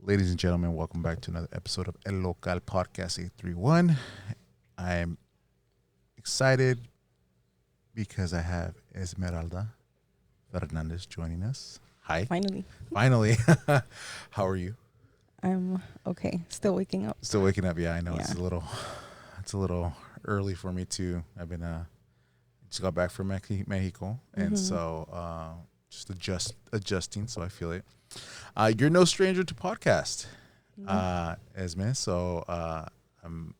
Ladies and gentlemen, welcome back to another episode of El Local Podcast 831. I'm excited because I have Esmeralda Fernandez joining us. Hi. Finally, Finally. How are you? I'm okay. Still waking up. Still waking up? Yeah, I know Yeah. it's a little early for me too. I've been just got back from Mexico, and so just adjusting. So I feel it. You're no stranger to podcast, Esme. So I'm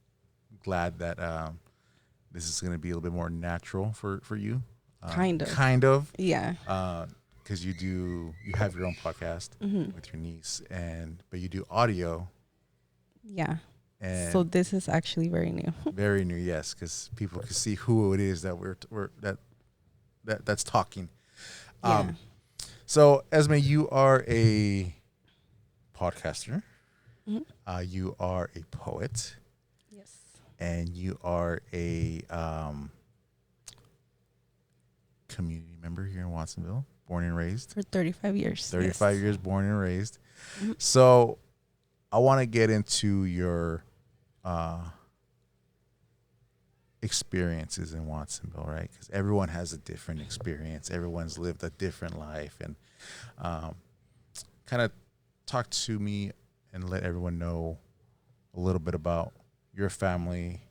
glad that this is going to be a little bit more natural for you. Kind of. Kind of. Yeah. Because you have your own podcast with your niece, but you do audio. Yeah. And So this is actually very new. very new, yes, because people can see who it is that that's talking. Yeah. So, Esme, you are a podcaster. Mhm. You are a poet, Yes. and you are a community member here in Watsonville, born and raised. For 35 years. 35 yes. years, born and raised. Mhm. So, I want to get into your experiences in Watsonville, right? Because everyone has a different experience. Everyone's lived a different life, and kind of talk to me and let everyone know a little bit about your family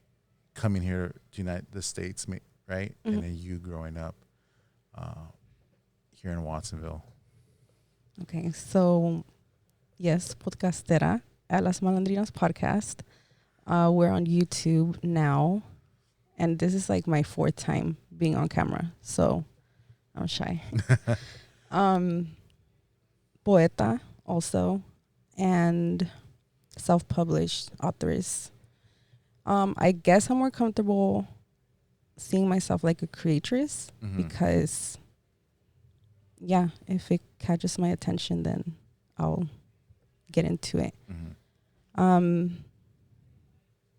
coming here to the States, right? And then you growing up here in Watsonville. Okay. So, yes, podcastera at Las Malandrinas podcast. We're on YouTube now, and this is like my fourth time being on camera, so I'm shy. Poeta also, and self-published authoress. I guess I'm more comfortable seeing myself like a creatress because, yeah, if it catches my attention, then I'll get into it.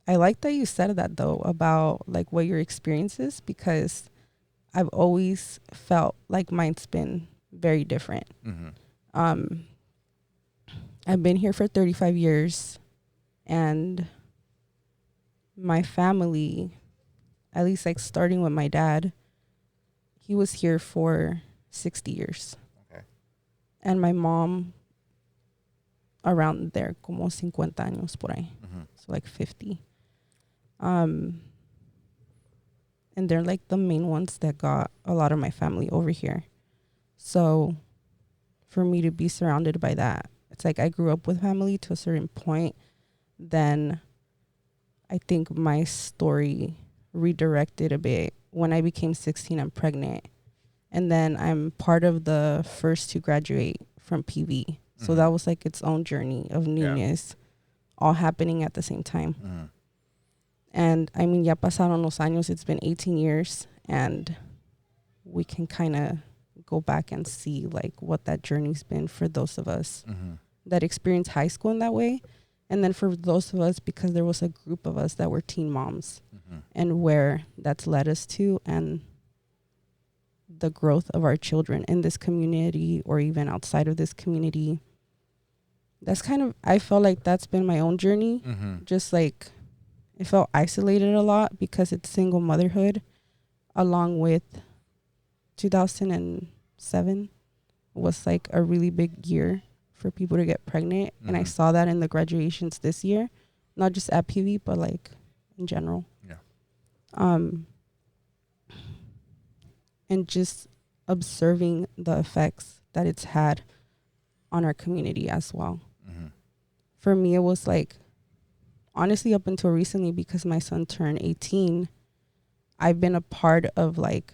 I like that you said that though about like what your experience is, because I've always felt like mine's been very different. I've been here for 35 years, and my family, at least like starting with my dad, he was here for 60 years. Okay. And my mom around there, como 50 años por ahí. So like 50. And they're like the main ones that got a lot of my family over here. So for me to be surrounded by that, it's like I grew up with family to a certain point. Then I think my story redirected a bit when I became 16. I'm pregnant, and then I'm part of the first to graduate from PV. So that was like its own journey of newness, all happening at the same time. And I mean, ya pasaron los años. It's been 18 years, and we can kind of go back and see like what that journey's been for those of us that experienced high school in that way. And then for those of us, because there was a group of us that were teen moms, and where that's led us to, and the growth of our children in this community or even outside of this community. That's kind of, I felt like that's been my own journey. Just like, it felt isolated a lot because it's single motherhood, along with 2007 was like a really big year for people to get pregnant. And I saw that in the graduations this year, not just at PV, but like in general. And just observing the effects that it's had on our community as well. For me, it was like, honestly, up until recently, because my son turned 18, I've been a part of like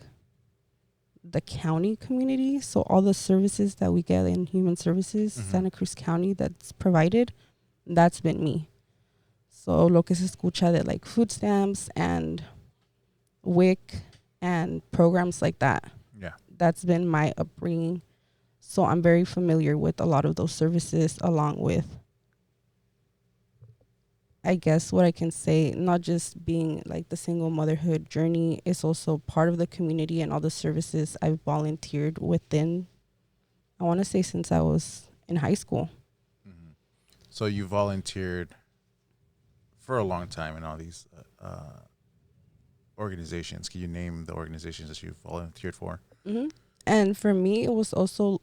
the county community. So all the services that we get in human services, Santa Cruz County, that's provided, that's been me. So lo que se escucha de like food stamps and WIC and programs like that. Yeah. That's been my upbringing. So I'm very familiar with a lot of those services, along with, I guess what I can say, not just being like the single motherhood journey, is also part of the community and all the services I've volunteered within, I want to say since I was in high school. So you volunteered for a long time in all these organizations. Can you name the organizations that you volunteered for? Hmm. And for me, it was also,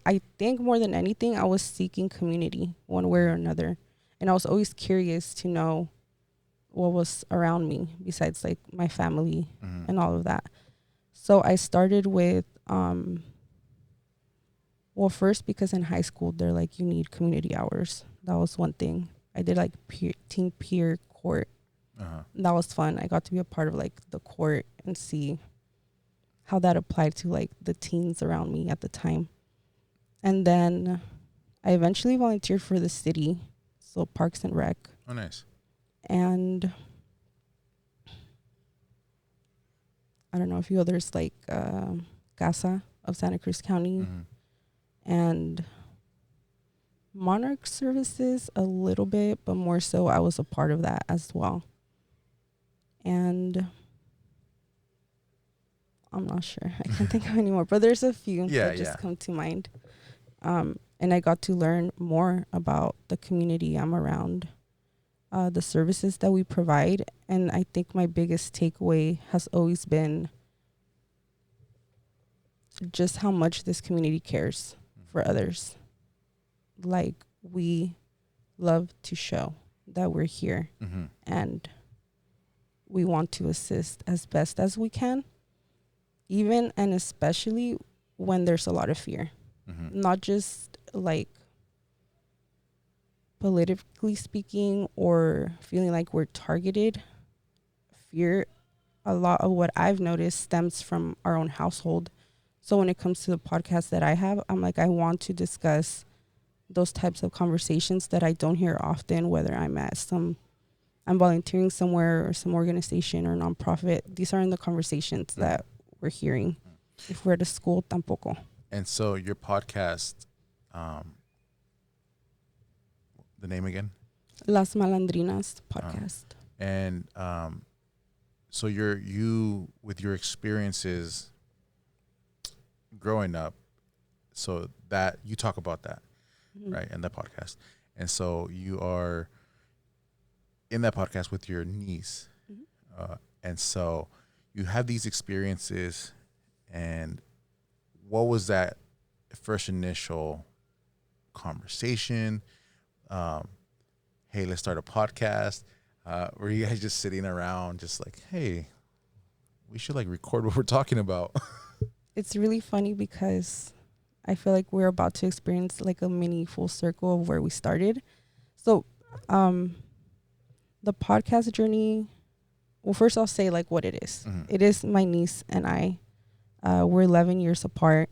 I think more than anything, I was seeking community one way or another. And I was always curious to know what was around me besides like my family Mm-hmm. and all of that. So I started with, well, first because in high school, they're like, you need community hours. That was one thing. I did like teen peer court. Uh-huh. That was fun. I got to be a part of like the court and see how that applied to like the teens around me at the time. And then I eventually volunteered for the city, so Parks and Rec. Oh, nice. And I don't know, a few others like CASA of Santa Cruz County Mm-hmm. and Monarch Services a little bit, but more so I was a part of that as well. And I'm not sure. I can't think of any more, but there's a few that just come to mind. And I got to learn more about the community I'm around, the services that we provide. And I think my biggest takeaway has always been just how much this community cares for others. Like, we love to show that we're here Mm-hmm. and we want to assist as best as we can, even and especially when there's a lot of fear. Mm-hmm. Not just like politically speaking or feeling like we're targeted. Fear, a lot of what I've noticed stems from our own household. So when it comes to the podcast that I have, I'm like, I want to discuss those types of conversations that I don't hear often, whether I'm volunteering somewhere or some organization or nonprofit. These aren't the conversations that we're hearing. If we're at a school, tampoco. And so your podcast, the name again? Las Malandrinas podcast. And so you with your experiences growing up, so that you talk about that, Mm-hmm. right, in the podcast. And so you are in that podcast with your niece. Mm-hmm. And so you have these experiences, and what was that first initial conversation? Hey, let's start a podcast. Were you guys just sitting around just like, hey, we should like record what we're talking about? It's really funny because I feel like we're about to experience like a mini full circle of where we started. So the podcast journey, well, first I'll say like what it is. Mm-hmm. It is my niece and I. We're 11 years apart.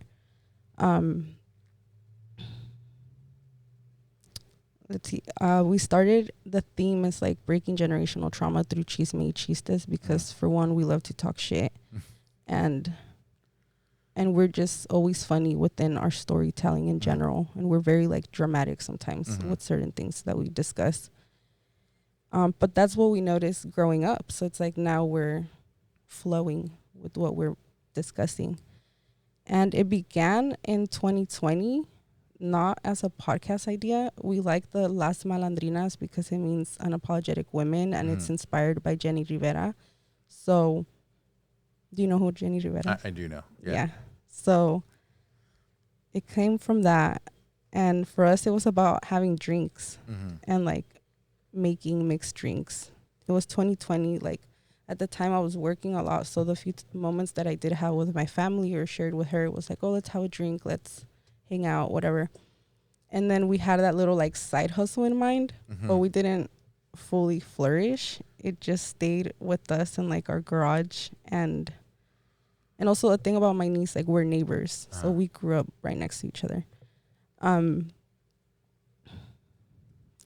Let's see. We started, the theme is like breaking generational trauma through chisme y chistes because for one, we love to talk shit. and we're just always funny within our storytelling in general. And we're very like dramatic sometimes with certain things that we discuss. But that's what we noticed growing up. So it's like now we're flowing with what we're discussing. And it began in 2020, not as a podcast idea. We like the Las Malandrinas because it means unapologetic women, and it's inspired by Jenny Rivera. So, do you know who Jenny Rivera is? I do know. Yeah. So, it came from that. And for us, it was about having drinks and like making mixed drinks. It was 2020. Like at the time I was working a lot. So the few moments that I did have with my family or shared with her, it was like, oh, let's have a drink. Let's hang out, whatever. And then we had that little like side hustle in mind, but we didn't fully flourish. It just stayed with us in like our garage. And also a thing about my niece, like we're neighbors. So we grew up right next to each other. And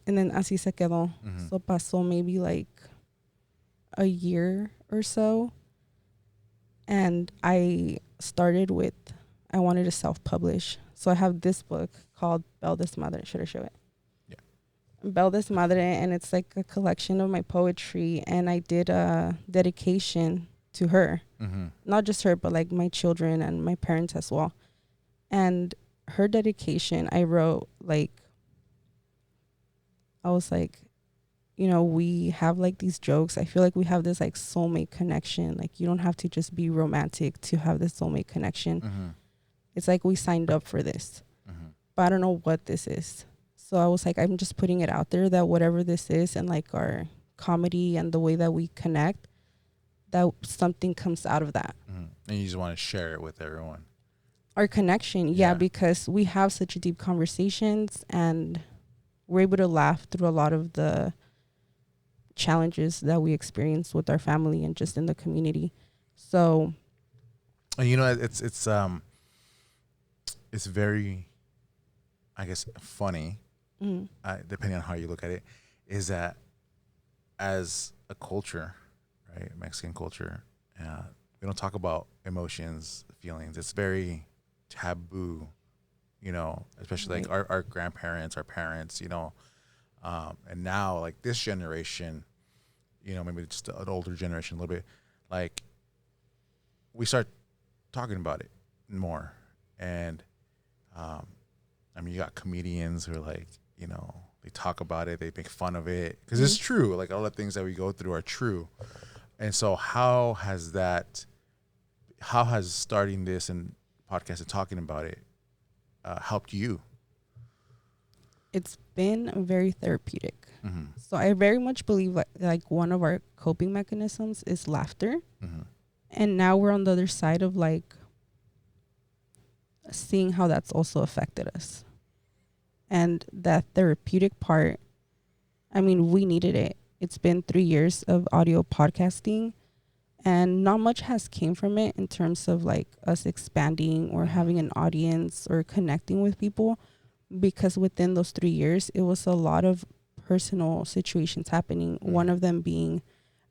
then así se quedó. So pasó maybe like a year or so. And I started with, I wanted to self-publish. So I have this book called Bel Desmadre. Should I show it? Yeah. Bel Desmadre, and it's like a collection of my poetry. And I did a dedication to her. Not just her, but like my children and my parents as well. And her dedication, I wrote like I was like, you know, we have like these jokes. I feel like we have this like soulmate connection. Like you don't have to just be romantic to have this soulmate connection. Mm-hmm. It's like we signed up for this, Mm-hmm. but I don't know what this is. So I was like, I'm just putting it out there that whatever this is and like our comedy and the way that we connect, that something comes out of that. Mm-hmm. And you just want to share it with everyone. Our connection, yeah, because we have such deep conversations and we're able to laugh through a lot of the challenges that we experience with our family and just in the community. So, And you know, it's very, I guess, funny. Depending on how you look at it, is that as a culture, right, Mexican culture, we don't talk about emotions, feelings. It's very taboo, you know, especially like our grandparents, our parents, you know, and now like this generation, you know, maybe just an older generation a little bit, like we start talking about it more. And I mean, you got comedians who are like, you know, they talk about it, they make fun of it because it's true. Like all the things that we go through are true. And so how has starting this and podcast and talking about it helped you? it's been very therapeutic. So I very much believe like one of our coping mechanisms is laughter. And now we're on the other side of like seeing how that's also affected us. And that therapeutic part, I mean, we needed it. It's been 3 years of audio podcasting and not much has came from it in terms of like us expanding or having an audience or connecting with people, because within those 3 years, it was a lot of personal situations happening. One of them being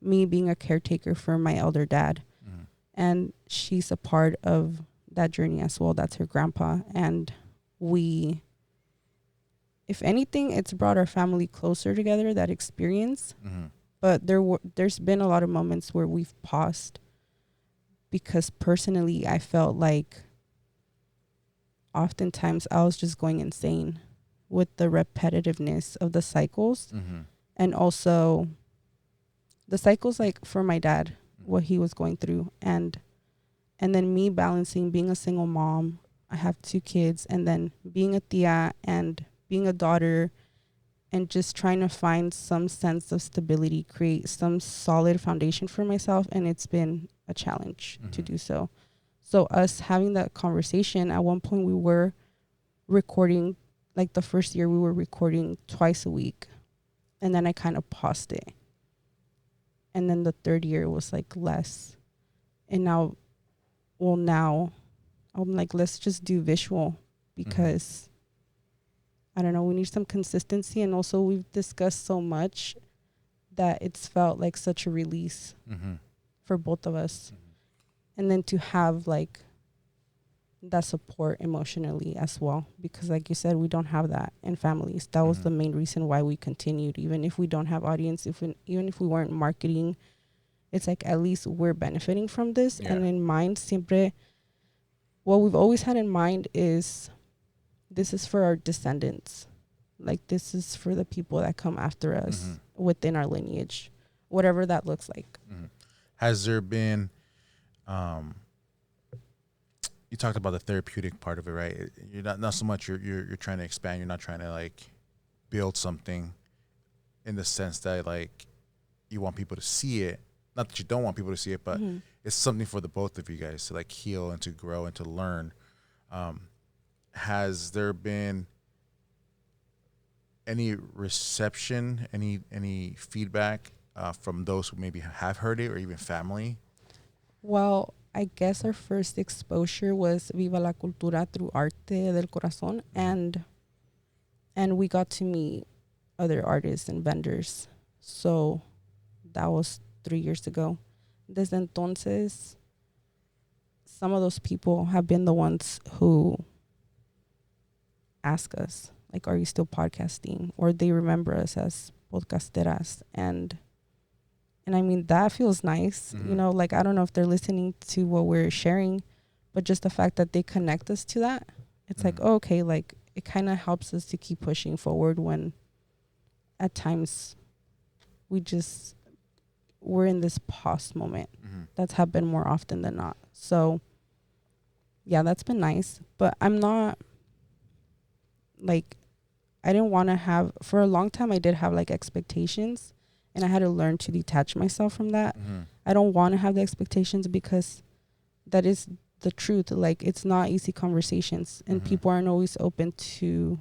me being a caretaker for my elder dad. And she's a part of that journey as well. That's her grandpa. And we, if anything, it's brought our family closer together, that experience. But there's been a lot of moments where we've paused because personally I felt like oftentimes I was just going insane with the repetitiveness of the cycles. And also the cycles, like for my dad, what he was going through, and then me balancing being a single mom. I have 2 kids, and then being a tia and being a daughter, and just trying to find some sense of stability, create some solid foundation for myself. And it's been a challenge to do so. So us having that conversation, at one point we were recording, like the first year we were recording twice a week, and then I kind of paused it. And then the third year was like less. And now I'm like, let's just do visual because I don't know, we need some consistency. And also we've discussed so much that it's felt like such a release for both of us. And then to have like that support emotionally as well, because like you said, we don't have that in families. That was the main reason why we continued, even if we don't have audience, even if we weren't marketing. It's like at least we're benefiting from this. And in mind, siempre, what we've always had in mind is this is for our descendants. Like this is for the people that come after us within our lineage, whatever that looks like. Has there been, you talked about the therapeutic part of it, right? You're not so much you're trying to expand. You're not trying to like build something in the sense that like you want people to see it. Not that you don't want people to see it, but it's something for the both of you guys to like heal and to grow and to learn. Has there been any reception, any feedback from those who maybe have heard it or even family? Well, I guess our first exposure was Viva la Cultura through Arte del Corazón, and we got to meet other artists and vendors. So that was 3 years ago. Desde entonces, some of those people have been the ones who ask us, like, are you still podcasting? Or they remember us as podcasteras. And I mean, that feels nice. You know, like, I don't know if they're listening to what we're sharing, but just the fact that they connect us to that, it's like, oh, okay, like, it kind of helps us to keep pushing forward when at times we're in this pause moment. That's happened more often than not. So yeah, that's been nice. But I'm not like, I didn't want to have, for a long time I did have like expectations, and I had to learn to detach myself from that. I don't want to have the expectations because that is the truth. Like, it's not easy conversations, and people aren't always open to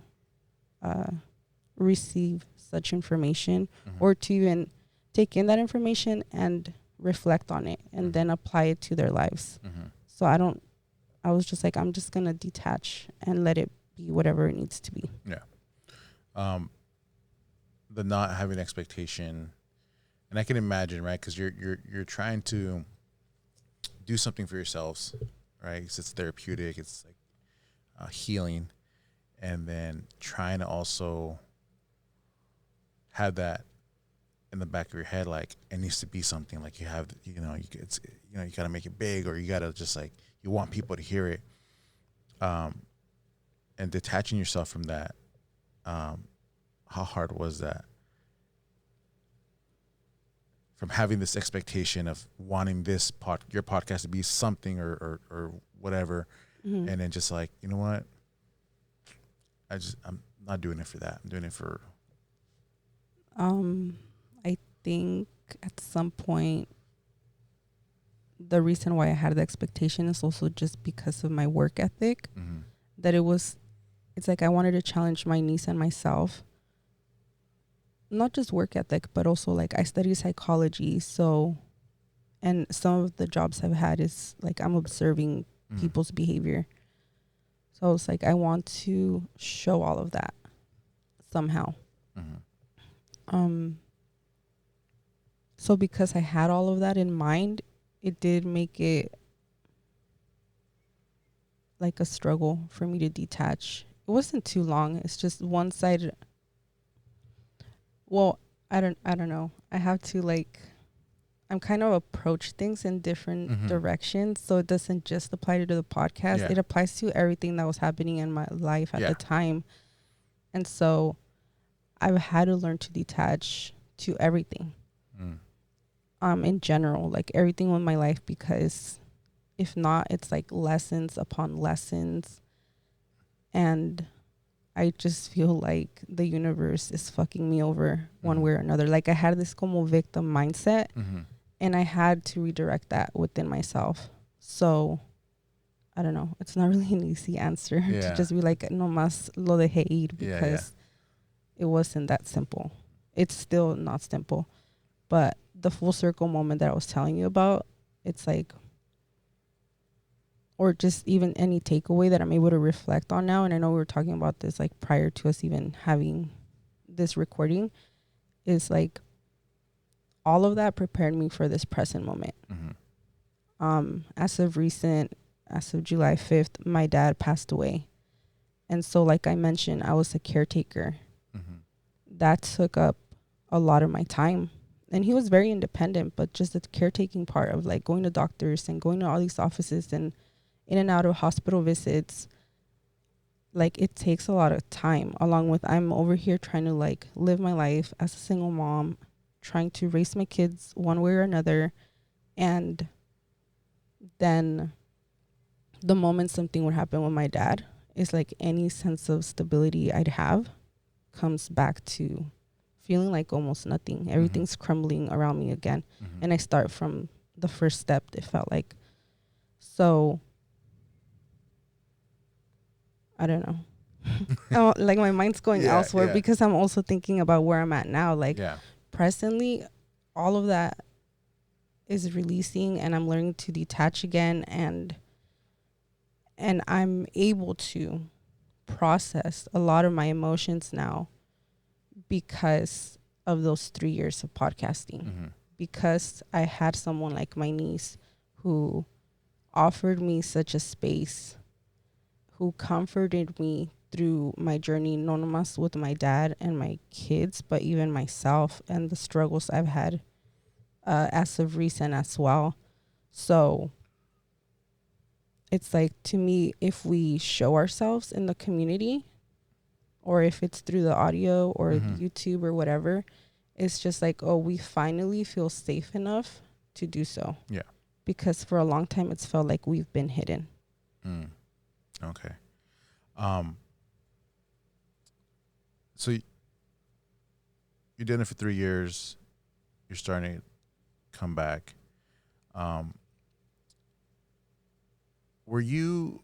receive such information or to even take in that information and reflect on it and then apply it to their lives. So I was just like, I'm just going to detach and let it be whatever it needs to be. Yeah. The not having expectation, and I can imagine, right? Because you're trying to do something for yourselves, right? 'Cause it's therapeutic, it's like healing, and then trying to also have that in the back of your head, like it needs to be something, like you have, you got to make it big, or you got to just like, you want people to hear it, and detaching yourself from that. How hard was that? From having this expectation of wanting your podcast to be something or whatever, and then just like, you know what? I'm not doing it for that. I'm doing it for. I think at some point, the reason why I had the expectation is also just because of my work ethic. That it's like I wanted to challenge my niece and myself. Not just work ethic, but also like I study psychology. So, and some of the jobs I've had is like I'm observing people's behavior. So I was like, I want to show all of that somehow. So because I had all of that in mind, it did make it like a struggle for me to detach. It wasn't too long. It's just one side. Well, I don't know. I have to I'm kind of approach things in different directions. So it doesn't just apply to the podcast. Yeah. It applies to everything that was happening in my life at the time. And so I've had to learn to detach to everything. In general, like everything in my life, because if not, it's like lessons upon lessons. And I just feel like the universe is fucking me over one way or another. Like I had this como victim mindset, and I had to redirect that within myself. So I don't know. It's not really an easy answer to just be like, no más lo dejé ir, because it wasn't that simple. It's still not simple. But the full circle moment that I was telling you about, it's like, or just even any takeaway that I'm able to reflect on now, and I know we were talking about this like prior to us even having this recording, is like all of that prepared me for this present moment. As of July 5th, my dad passed away. And so like I mentioned, I was a caretaker. That took up a lot of my time. And he was very independent, but just the caretaking part of like going to doctors and going to all these offices and in and out of hospital visits, like it takes a lot of time, along with I'm over here trying to like live my life as a single mom, trying to raise my kids one way or another. And then the moment something would happen with my dad, is like any sense of stability I'd have comes back to feeling like almost nothing. Everything's crumbling around me again. And I start from the first step, it felt like. So I don't know. Like my mind's going elsewhere because I'm also thinking about where I'm at now. Like presently, all of that is releasing, and I'm learning to detach again, and I'm able to process a lot of my emotions now because of those 3 years of podcasting. Because I had someone like my niece who offered me such a space, who comforted me through my journey, not only with my dad and my kids, but even myself and the struggles I've had as of recent as well. So it's like, to me, if we show ourselves in the community, or if it's through the audio or Mm-hmm. YouTube or whatever, it's just like, oh, we finally feel safe enough to do so. Yeah. Because for a long time, it's felt like we've been hidden. Mm. Okay. So you're doing it for 3 years. You're starting to come back. Were you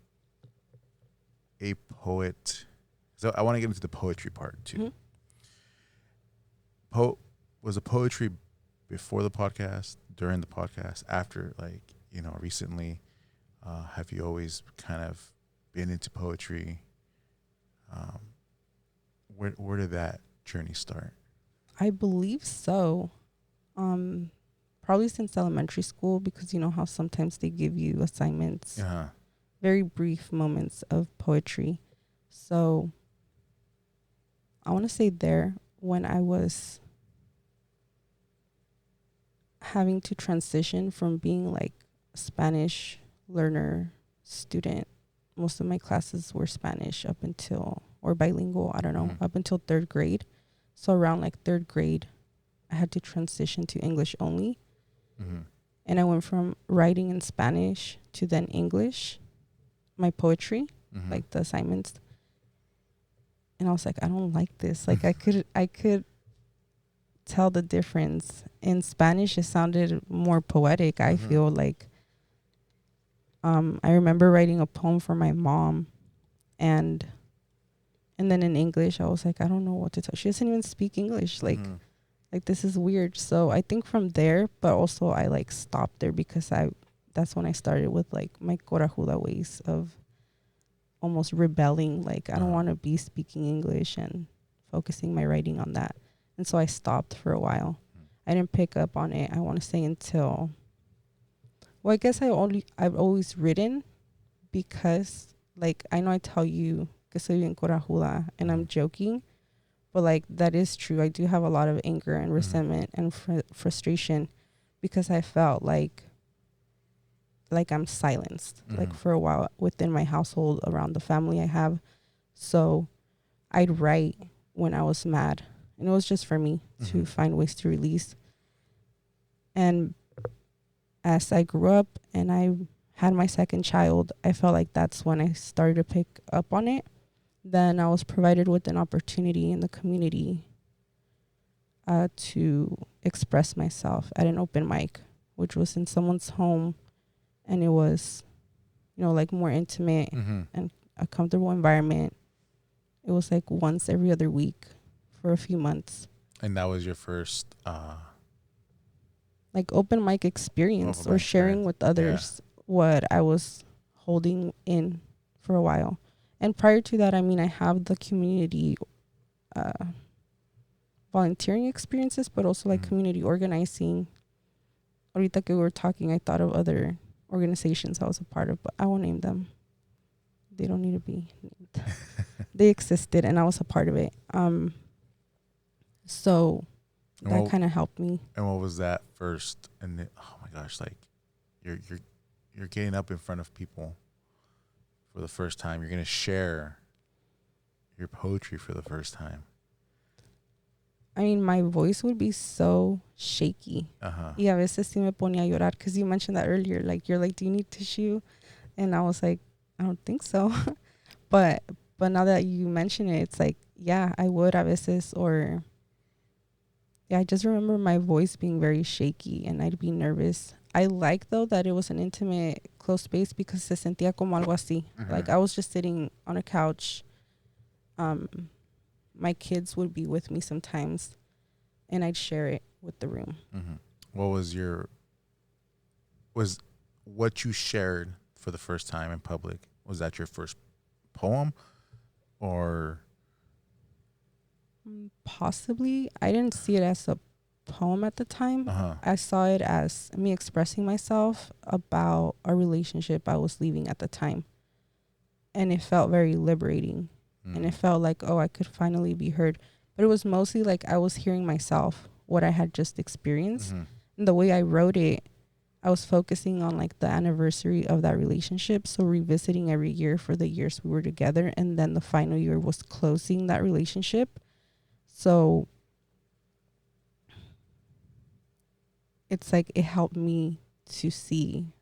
a poet? So I want to get into the poetry part too. Mm-hmm. Was the poetry before the podcast, during the podcast, after, like, recently? Have you always kind of been into poetry? Where did that journey start? I believe so. Probably since elementary school, because you know how sometimes they give you assignments, very brief moments of poetry. So I want to say there, when I was having to transition from being like a Spanish learner student. Most of my classes were Spanish up until, or bilingual, I don't know, Mm-hmm. up until third grade. So around like third grade, I had to transition to English only. Mm-hmm. And I went from writing in Spanish to then English, my poetry, Mm-hmm. like the assignments. And I was like, I don't like this. Like I could tell the difference. In Spanish, it sounded more poetic. I Mm-hmm. feel like, I remember writing a poem for my mom, and then in English, I was like, I don't know what to tell. She doesn't even speak English. Mm-hmm. Like this is weird. So I think from there, but also I like stopped there because that's when I started with like my corajuda ways of almost rebelling. Like I don't want to be speaking English and focusing my writing on that. And so I stopped for a while. I didn't pick up on it, I want to say, until, well, I guess I've always written, because like I know I tell you que soy bien corajuda and I'm joking, but like that is true. I do have a lot of anger and resentment and frustration, because I felt like I'm silenced like for a while within my household, around the family I have. So I'd write when I was mad, and it was just for me to find ways to release. And as I grew up and I had my second child, I felt like that's when I started to pick up on it. Then I was provided with an opportunity in the community to express myself at an open mic, which was in someone's home. And it was, like more intimate and a comfortable environment. It was like once every other week for a few months. And that was your first like open mic experience, Open or mic sharing experience. with others what I was holding in for a while. And prior to that, I mean, I have the community volunteering experiences, but also like community organizing. Ahorita que we were talking, I thought of other organizations I was a part of, but I won't name them. They don't need to be named. They existed and I was a part of it. So that kind of helped me. And what was that first? And oh my gosh, like you're getting up in front of people for the first time. You're gonna share your poetry for the first time. I mean, my voice would be so shaky. Y a veces sí me ponía a llorar, because you mentioned that earlier. Like, you're like, do you need tissue? And I was like, I don't think so. but now that you mention it, it's like, yeah, I would a veces. Or, yeah, I just remember my voice being very shaky and I'd be nervous. I like, though, that it was an intimate, close space, because se sentía como algo así. Like, I was just sitting on a couch. My kids would be with me sometimes, and I'd share it with the room. What was what you shared for the first time in public? Was that your first poem, or? Possibly. I didn't see it as a poem at the time. I saw it as me expressing myself about a relationship I was leaving at the time. And it felt very liberating. And it felt like, oh, I could finally be heard. But it was mostly like I was hearing myself, what I had just experienced. And the way I wrote it, I was focusing on like the anniversary of that relationship. So revisiting every year for the years we were together. And then the final year was closing that relationship. So it's like it helped me to see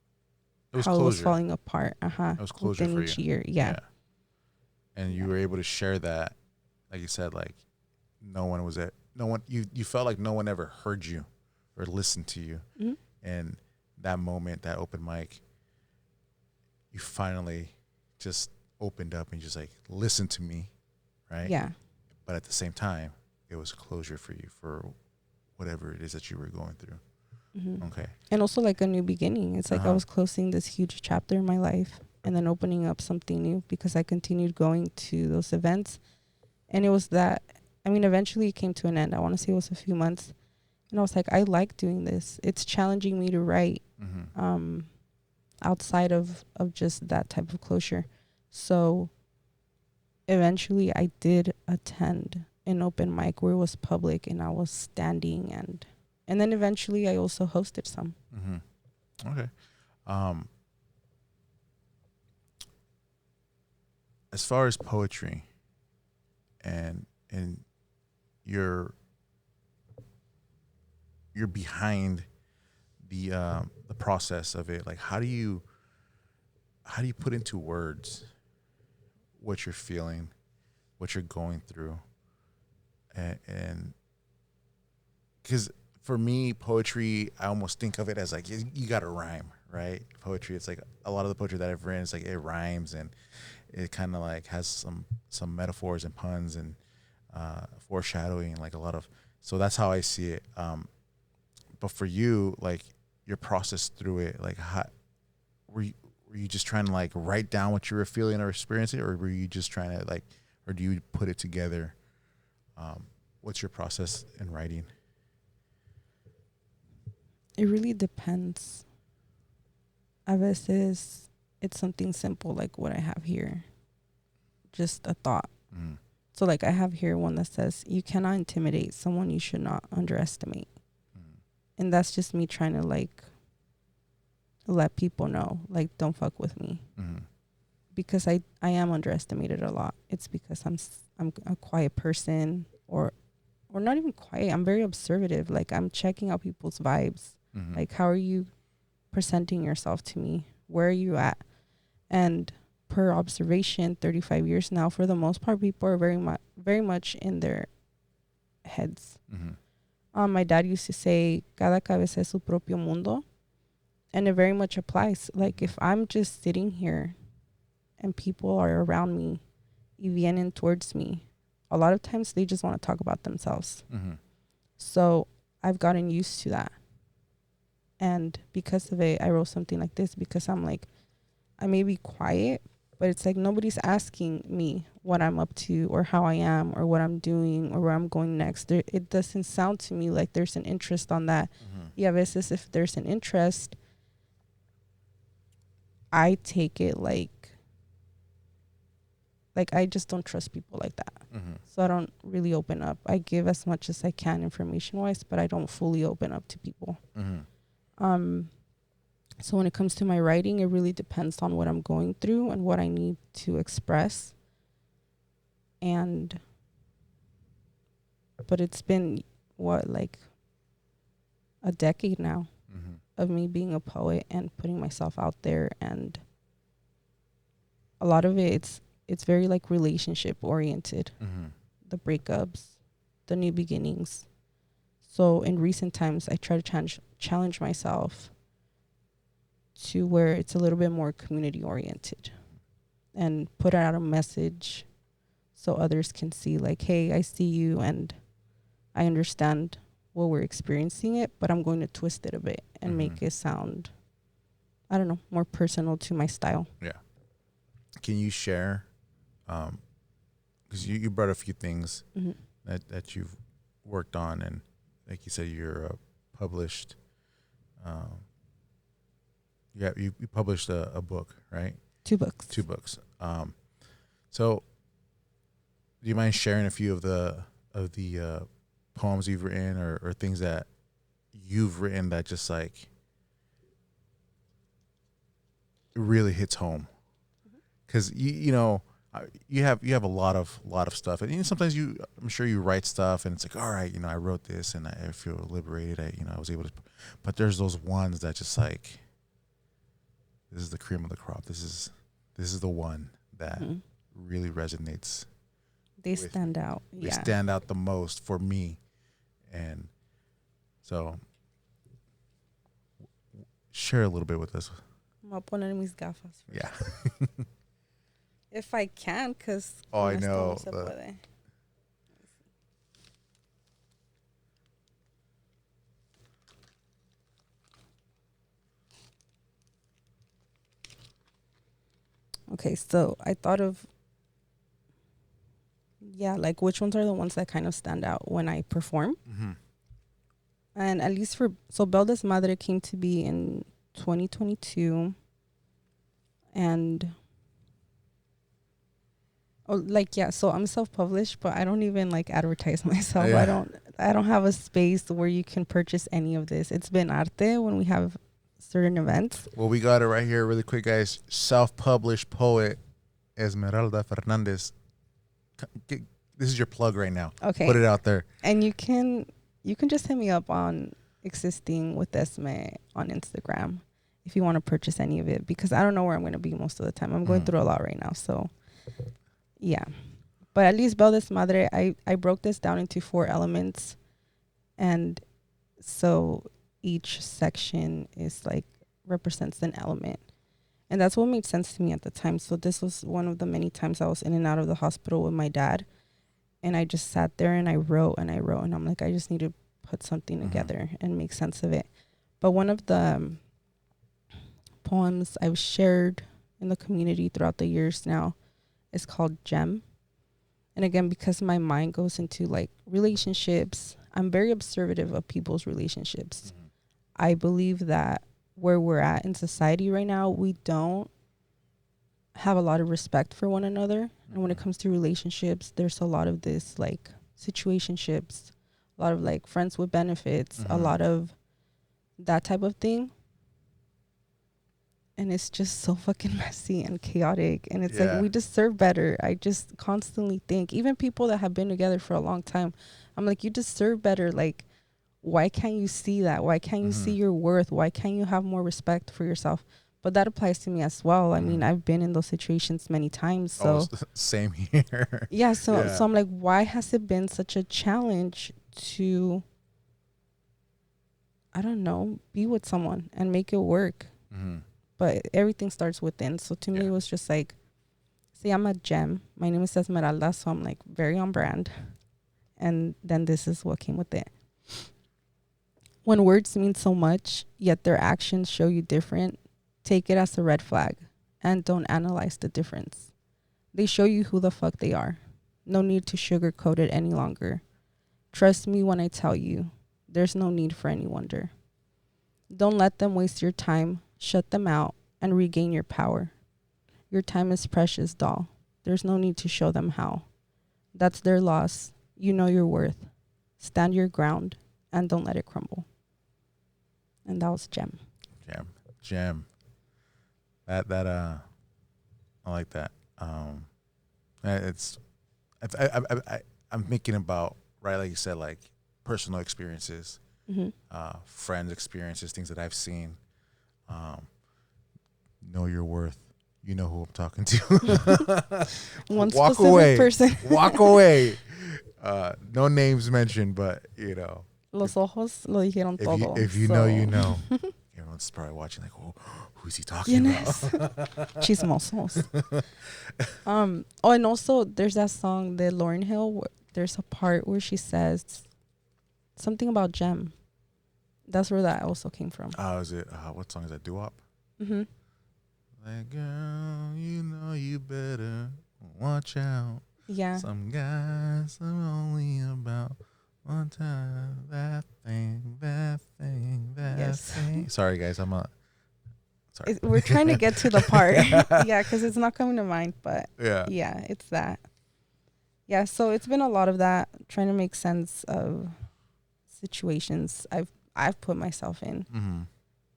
It was how it was closure. falling apart. It was closure Within for each you. year. Yeah. And you were able to share that, like you said, like no one was at no one. You felt like no one ever heard you or listened to you. Mm-hmm. And that moment, that open mic, you finally just opened up and just like listen to me, right? Yeah. But at the same time, it was closure for you for whatever it is that you were going through. Mm-hmm. Okay. And also like a new beginning. It's like I was closing this huge chapter in my life and then opening up something new because I continued going to those events. And it was that, I mean, eventually it came to an end. I want to say it was a few months. And I was like, I like doing this. It's challenging me to write outside of just that type of closure. So eventually I did attend an open mic where it was public and I was standing and then eventually I also hosted some. Mm-hmm. Okay. As far as poetry and you're behind the process of it, like how do you put into words what you're feeling, what you're going through, and because for me, poetry, I almost think of it as like you got to rhyme, right? Poetry, it's like a lot of the poetry that I've written, it's like it rhymes and it kind of like has some metaphors and puns and foreshadowing, like a lot of. So that's how I see it. But for you, like your process through it, like how were you just trying to like write down what you were feeling or experiencing, or were you just trying to like, or do you put it together? What's your process in writing? It really depends. A veces it's something simple like what I have here. Just a thought. Mm. So like I have here one that says, you cannot intimidate someone you should not underestimate. Mm. And that's just me trying to like let people know, like, don't fuck with me. Mm. Because I am underestimated a lot. It's because I'm a quiet person or not even quiet. I'm very observative. Like I'm checking out people's vibes. Mm-hmm. Like how are you presenting yourself to me? Where are you at? And per observation, 35 years now, for the most part, people are very much in their heads. Mm-hmm. My dad used to say, "Cada cabeza es su propio mundo," and it very much applies. Like if I'm just sitting here, and people are around me, y vienen towards me, a lot of times they just want to talk about themselves. Mm-hmm. So I've gotten used to that. And because of it, I wrote something like this because I'm like, I may be quiet, but it's like nobody's asking me what I'm up to or how I am or what I'm doing or where I'm going next. It doesn't sound to me like there's an interest on that. Mm-hmm. Yeah, versus if there's an interest, I take it like I just don't trust people like that. Mm-hmm. So I don't really open up. I give as much as I can information wise, but I don't fully open up to people. Mm-hmm. So when it comes to my writing, it really depends on what I'm going through and what I need to express. But it's been like a decade now Mm-hmm. of me being a poet and putting myself out there, and a lot of it's very like relationship oriented. Mm-hmm. The breakups, the new beginnings. So in recent times, I try to challenge myself to where it's a little bit more community oriented and put out a message so others can see like, hey, I see you and I understand what we're experiencing it, but I'm going to twist it a bit and Mm-hmm. make it sound, I don't know, more personal to my style. Yeah. Can you share, because you brought a few things Mm-hmm. that you've worked on, and like you said, you're a published, you published a book, right? 2 books. 2 books. So do you mind sharing a few of the poems you've written or things that you've written that just like it really hits home because you have a lot of stuff, and sometimes I'm sure you write stuff, and it's like, all right, I wrote this, and I feel liberated. I was able to, but there's those ones that just like, this is the cream of the crop. This is the one that really resonates. They stand out. They stand out the most for me, and so share a little bit with us. Me voy a poner mis gafas. Yeah. If I can, because I know. No se puede. Okay, so I thought of, like which ones are the ones that kind of stand out when I perform. Mm-hmm. And at least so Bel Desmadre came to be in 2022. And so I'm self-published, but I don't even like advertise myself. Yeah. I don't have a space where you can purchase any of this. It's been arte when we have certain events. Well, we got it right here really quick, guys. Self-published poet Esmeralda Fernandez. This is your plug right now. Okay. Put it out there. And you can just hit me up on Existing with Esme on Instagram if you want to purchase any of it, because I don't know where I'm going to be most of the time. I'm going through a lot right now, so yeah. But at least Bel Desmadre, I broke this down into 4 elements, and so each section is like represents an element, and that's what made sense to me at the time. So this was one of the many times I was in and out of the hospital with my dad, and I just sat there and I wrote, and I'm like, I just need to put something together and make sense of it. But one of the poems I've shared in the community throughout the years now is called Gem. And again, because my mind goes into like relationships, I'm very observative of people's relationships. I believe that where we're at in society right now, we don't have a lot of respect for one another. And when it comes to relationships, there's a lot of this like situationships, a lot of like friends with benefits, a lot of that type of thing. And it's just so fucking messy and chaotic. And it's like, we deserve better. I just constantly think, even people that have been together for a long time, I'm like, you deserve better. Like, why can't you see that? Why can't you see your worth? Why can't you have more respect for yourself? But that applies to me as well. I mean, I've been in those situations many times. So same here. So I'm like, why has it been such a challenge to, I don't know, be with someone and make it work? But everything starts within. So to me, it was just like, see, I'm a gem. My name is Esmeralda, so I'm like very on brand. And then this is what came with it. When words mean so much, yet their actions show you different, take it as a red flag and don't analyze the difference. They show you who the fuck they are. No need to sugarcoat it any longer. Trust me when I tell you, there's no need for any wonder. Don't let them waste your time. Shut them out and regain your power. Your time is precious, doll. There's no need to show them how. That's their loss. You know your worth. Stand your ground and don't let it crumble. And that was Gem. Gem. That I like that. I'm thinking about, right, like you said, like personal experiences, friends' experiences, things that I've seen. Know your worth. You know who I'm talking to. One Walk specific away. person. Walk away. No names mentioned, but you know. Los ojos lo dijeron todo. If you know, you know. Everyone's probably watching like, oh, who's he talking about? Chismosos. And also there's that song, the Lauryn Hill. There's a part where she says something about Gem. That's where that also came from. Oh, is it? What song is that? Doo-wop? Like, girl, you know you better watch out. Yeah. Some guys are only about one time. That thing. Sorry, guys. Sorry. We're trying to get to the part. Yeah, because it's not coming to mind. But yeah, it's that. Yeah, so it's been a lot of that, trying to make sense of situations I've put myself in.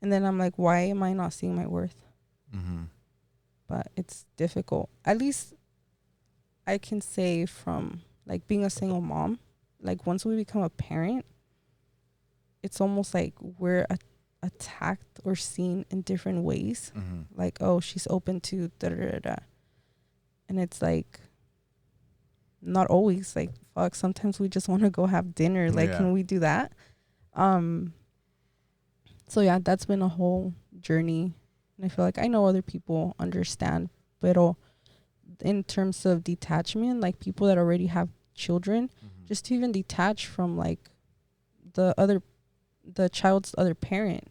And then I'm like, why am I not seeing my worth? Mm-hmm. but it's difficult. At least I can say from like being a single mom, like once we become a parent, it's almost like we're attacked or seen in different ways. Mm-hmm. Like, oh, she's open to da da da da. And it's like, not always. Like, fuck, sometimes we just want to go have dinner. Like, Yeah. can we do that? So yeah, that's been a whole journey. And I feel like I know other people understand. But in terms of detachment, like people that already have children, Mm-hmm. just to even detach from like the child's other parent.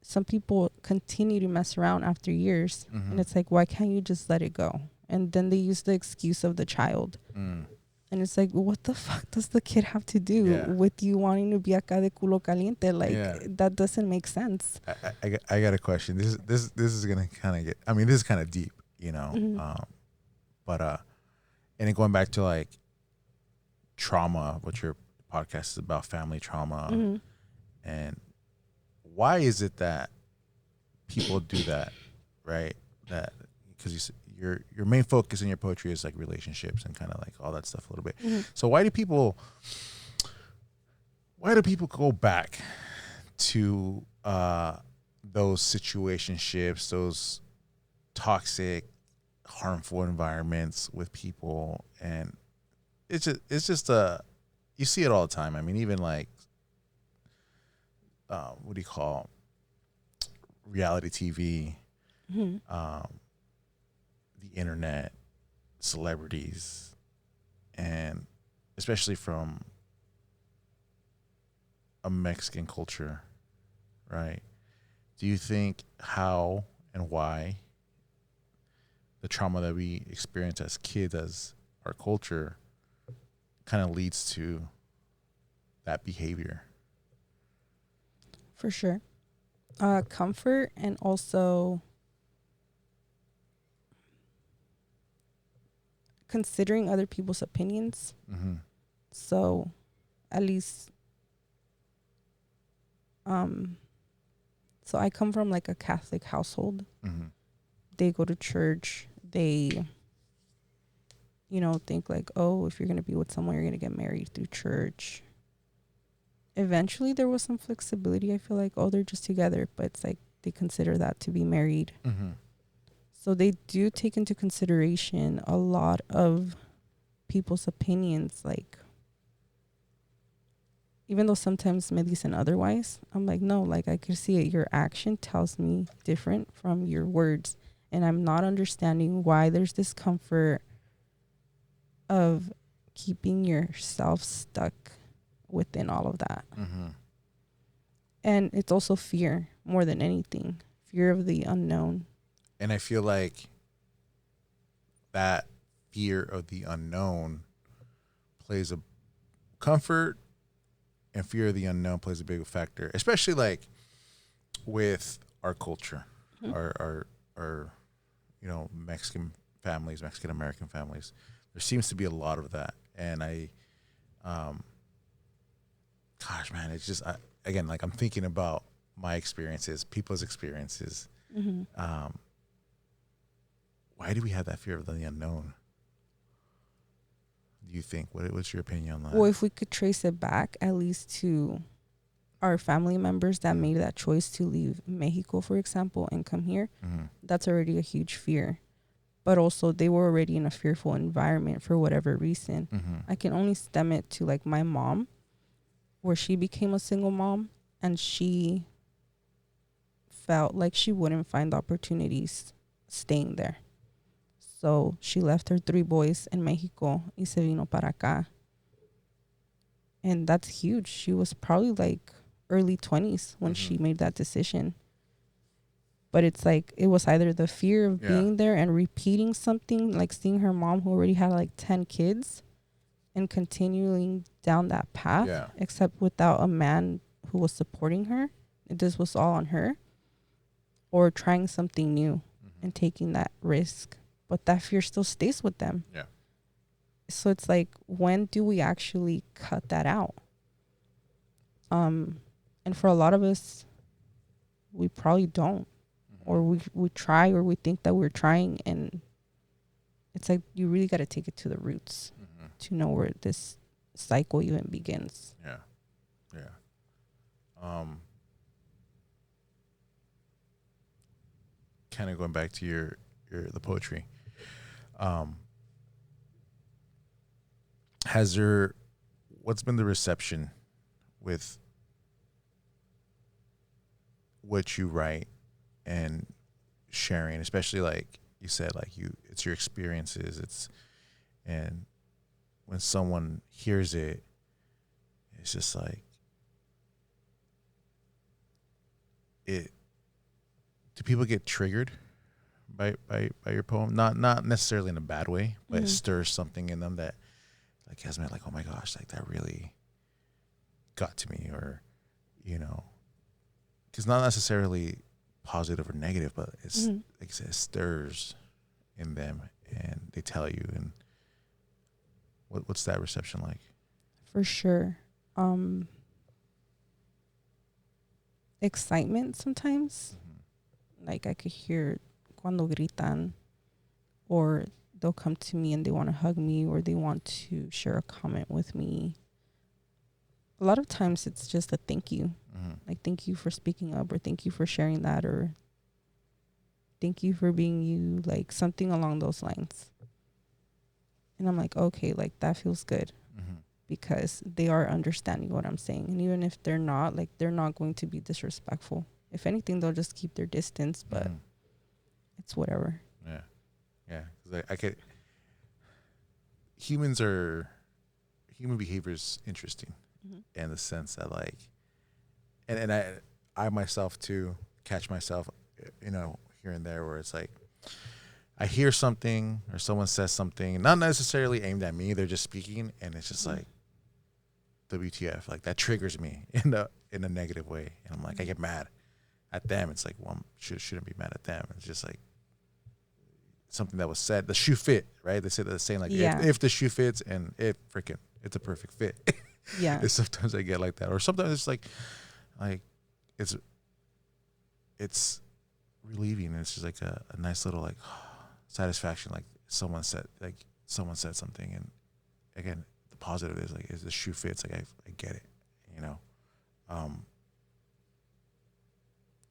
Some people continue to mess around after years. Mm-hmm. And it's like, why can't you just let it go? And then they use the excuse of the child. Mm. And it's like, what the fuck does the kid have to do Yeah. with you wanting to be acá de culo caliente? Like, Yeah. that doesn't make sense. I got a question. This is gonna kind of get. I mean, this is kind of deep, you know. Mm-hmm. But and then going back to like trauma, what your podcast is about, family trauma, Mm-hmm. and why is it that people do that, right? That because your main focus in your poetry is like relationships and kind of like all that stuff a little bit. Mm-hmm. So why do people go back to those situationships, those toxic, harmful environments with people? And it's just you see it all the time. I mean, even like what do you call reality TV, Mm-hmm. the internet, celebrities, and especially from a Mexican culture, right? Do you think how and why the trauma that we experience as kids, as our culture, kind of leads to that behavior? For sure. Comfort and also considering other people's opinions. Mm-hmm. So at least, so I come from like a Catholic household. Mm-hmm. They go to church. They, think like, oh, if you're going to be with someone, you're going to get married through church. Eventually there was some flexibility. I feel like, oh, they're just together, but it's like they consider that to be married. Mm-hmm. So they do take into consideration a lot of people's opinions. Like, even though sometimes me dicen otherwise, I'm like, no, like I could see it. Your action tells me different from your words. And I'm not understanding why there's discomfort of keeping yourself stuck within all of that. Mm-hmm. And it's also fear more than anything. Fear of the unknown. And I feel like that fear of the unknown plays a comfort, and fear of the unknown plays a big factor, especially like with our culture, Mm-hmm. our Mexican families, Mexican American families. There seems to be a lot of that, and gosh, man, it's just again, like I'm thinking about my experiences, people's experiences. Mm-hmm. Why do we have that fear of the unknown? Do you think? What's your opinion on that? Well, if we could trace it back at least to our family members that made that choice to leave Mexico, for example, and come here, Mm-hmm. that's already a huge fear. But also they were already in a fearful environment for whatever reason. Mm-hmm. I can only stem it to like my mom, where she became a single mom and she felt like she wouldn't find opportunities staying there. So she left her 3 boys in Mexico y se vino para acá. And that's huge. She was probably like early 20s when she made that decision. But it's like it was either the fear of being there and repeating something, like seeing her mom who already had like 10 kids and continuing down that path, except without a man who was supporting her. This was all on her. Or trying something new and taking that risk. But that fear still stays with them. Yeah. So it's like, when do we actually cut that out? And for a lot of us, we probably don't. or we try, or we think that we're trying, and it's like you really got to take it to the roots to know where this cycle even begins. Yeah. Kind of going back to your the poetry. What's been the reception with what you write and sharing, especially like you said, like it's your experiences, and when someone hears it, it's just like do people get triggered by your poem? Not necessarily in a bad way, but it stirs something in them that like has been like, oh my gosh, like that really got to me, or because not necessarily positive or negative, but it's like I said, it stirs in them, and they tell you. And what's that reception like? For sure. Excitement sometimes. Like I could hear cuando gritan, or they'll come to me and they want to hug me, or they want to share a comment with me. A lot of times it's just a thank you. Like, thank you for speaking up, or thank you for sharing that, or thank you for being you, like something along those lines. And I'm like, okay, like that feels good, because they are understanding what I'm saying. And even if they're not, like, they're not going to be disrespectful. If anything, they'll just keep their distance, but it's whatever. Yeah. Cause I could. Human behavior is interesting in the sense that, like, and I myself too catch myself, here and there, where it's like I hear something or someone says something, not necessarily aimed at me, they're just speaking, and it's just like WTF, like that triggers me in a negative way, and I'm like, I get mad at them. It's like, well, shouldn't be mad at them. It's just like something that was said. The shoe fit, right? They say the saying, like, if the shoe fits, and it's a perfect fit. Yeah. Sometimes I get like that, or sometimes it's like it's relieving. It's just like a nice little like satisfaction. Like someone said something, and again, the positive is like, is the shoe fits. Like I get it,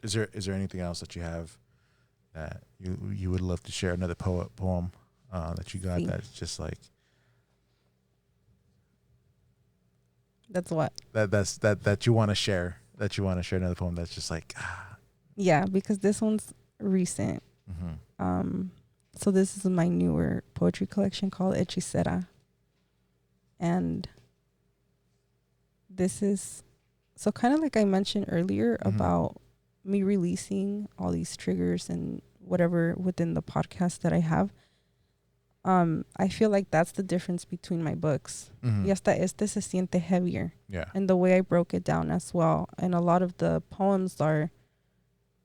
Is there anything else that you have that you would love to share? Another poem that you got that's just like that's what that you want to share. That you want to share another poem that's just like Yeah, because this one's recent. So this is my newer poetry collection called Hechicera. And this is, so kind of like I mentioned earlier about me releasing all these triggers and whatever within the podcast that I have. I feel like that's the difference between my books. Y hasta este se siente heavier. Yeah. And the way I broke it down as well. And a lot of the poems are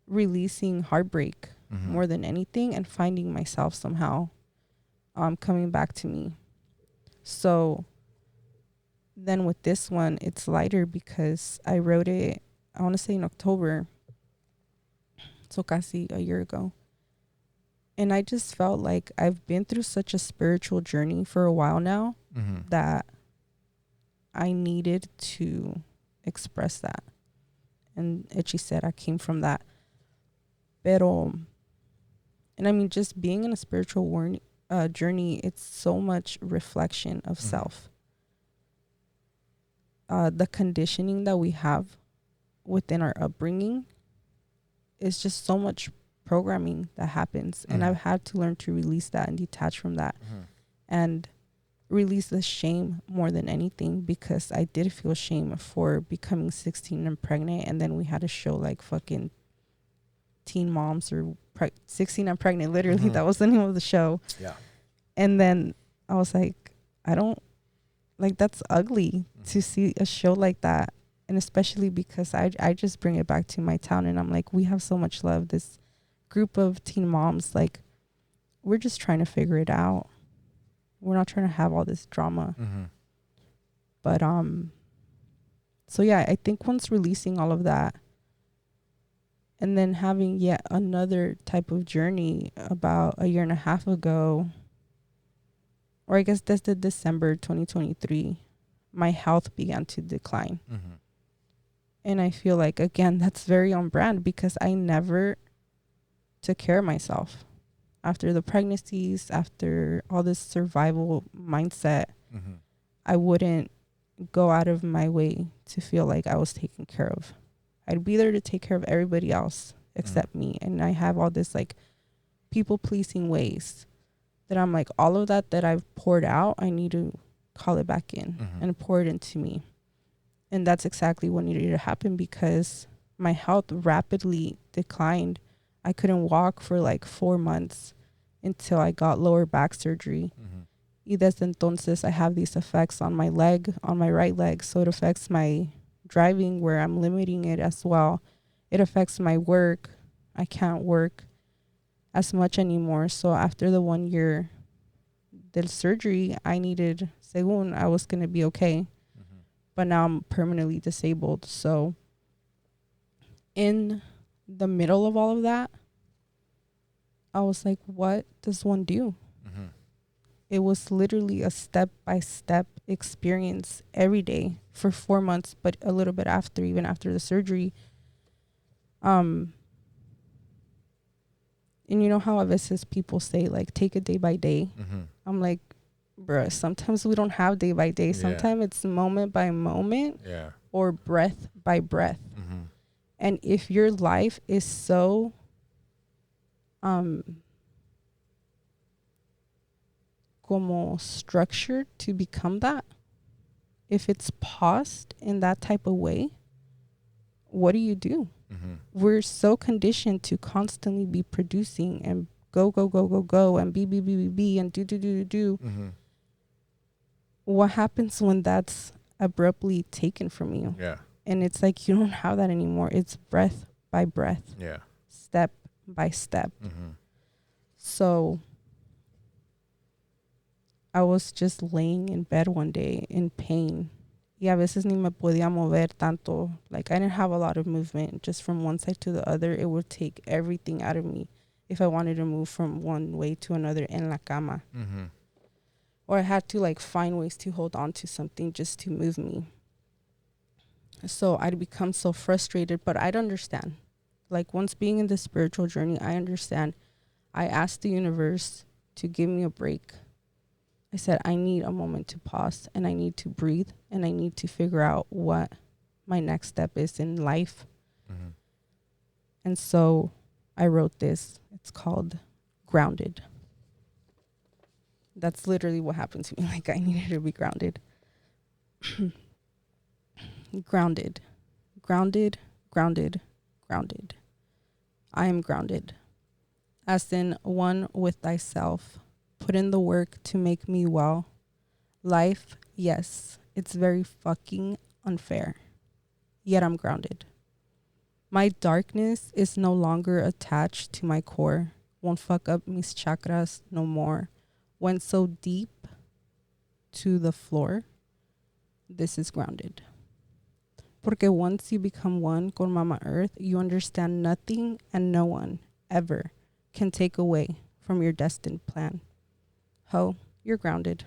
releasing heartbreak more than anything, and finding myself somehow coming back to me. So then with this one, it's lighter because I wrote it, I want to say in October, so casi a year ago. And I just felt like I've been through such a spiritual journey for a while now that I needed to express that. And Hechicera came from that. Pero, and I mean, just being in a spiritual journey, it's so much reflection of self. The conditioning that we have within our upbringing is just so much programming that happens. And I've had to learn to release that and detach from that and release the shame more than anything, because I did feel shame for becoming 16 and pregnant. And then we had to show like fucking Teen Moms or 16 and Pregnant. Literally, that was the name of the show. Yeah. And then I was like, I don't, like, that's ugly to see a show like that. And especially because I just bring it back to my town, and I'm like, we have so much love. This group of teen moms, like, we're just trying to figure it out. We're not trying to have all this drama. But so yeah, I think once releasing all of that And then having yet another type of journey about a year and a half ago, or I guess that's the December 2023, my health began to decline. Mm-hmm. And I feel like, again, that's very on brand because I never took care of myself. After the pregnancies, after all this survival mindset, Mm-hmm. I wouldn't go out of my way to feel like I was taken care of. I'd be there to take care of everybody else except me. And I have all this like people pleasing ways that I'm like, all of that I've poured out, I need to call it back in and pour it into me. And that's exactly what needed to happen because my health rapidly declined. I couldn't walk for like 4 months until I got lower back surgery. Y desde entonces, I have these effects on my leg, on my right leg. So it affects my driving where I'm limiting it as well. It affects my work. I can't work as much anymore. So after the 1 year del surgery, I needed, según, I was going to be okay. But now I'm permanently disabled. So in the middle of all of that, I was like, what does one do? It was literally a step-by-step experience every day for 4 months, but a little bit after, even after the surgery. And you know how a veces people say, like, take it day by day? I'm like, bruh, sometimes we don't have day by day. Sometimes it's moment by moment or breath by breath. And if your life is so como structured to become that, if it's paused in that type of way, what do? We're so conditioned to constantly be producing and go and be and do. What happens when that's abruptly taken from you? And it's like you don't have that anymore. It's breath by breath, step by step. So I was just laying in bed one day in pain. Y a veces ni me podía mover tanto. Like I didn't have a lot of movement. Just from one side to the other, it would take everything out of me if I wanted to move from one way to another en la cama. Or I had to like find ways to hold on to something just to move me. So I'd become so frustrated, but I'd understand. Like once being in the spiritual journey, I understand. I asked the universe to give me a break. I said, I need a moment to pause and I need to breathe and I need to figure out what my next step is in life. And so I wrote this. It's called Grounded. That's literally what happened to me. Like I needed to be grounded. Grounded. Grounded, grounded, grounded. I am grounded. As in one with thyself. Put in the work to make me well. Life, yes, it's very fucking unfair. Yet I'm grounded. My darkness is no longer attached to my core. Won't fuck up mis chakras no more. Went so deep to the floor. This is grounded. Porque once you become one con Mama Earth, you understand nothing and no one ever can take away from your destined plan. Ho, you're grounded.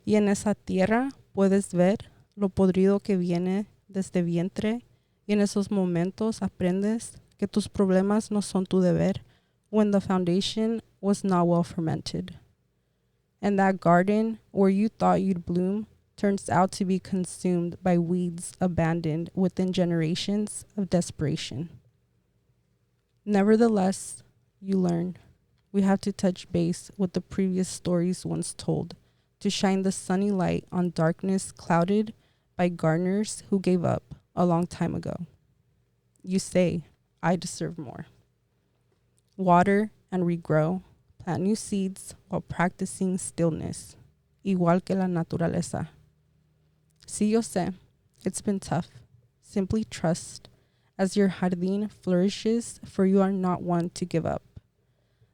Y en esa tierra puedes ver lo podrido que viene desde vientre. Y en esos momentos aprendes que tus problemas no son tu deber when the foundation was not well fermented. And that garden where you thought you'd bloom turns out to be consumed by weeds abandoned within generations of desperation. Nevertheless, you learn. We have to touch base with the previous stories once told to shine the sunny light on darkness clouded by gardeners who gave up a long time ago. You say, I deserve more. Water and regrow, plant new seeds while practicing stillness, igual que la naturaleza. Sí, yo sé, it's been tough. Simply trust as your jardín flourishes, for you are not one to give up.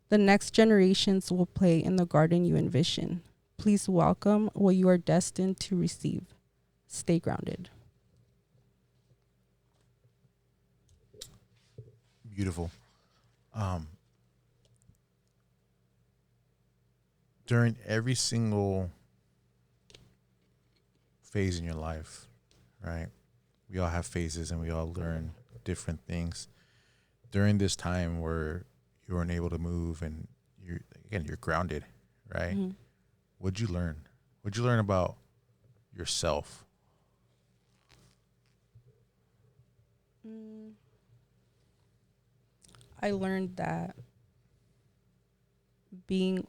The next generations will play in the garden you envision. Please welcome what you are destined to receive. Stay grounded. Beautiful. Um, during every single phase in your life, right? We all have phases and we all learn different things. During this time where you weren't able to move and you're grounded, right? Mm-hmm. What'd you learn? What'd you learn about yourself? Mm, I learned that being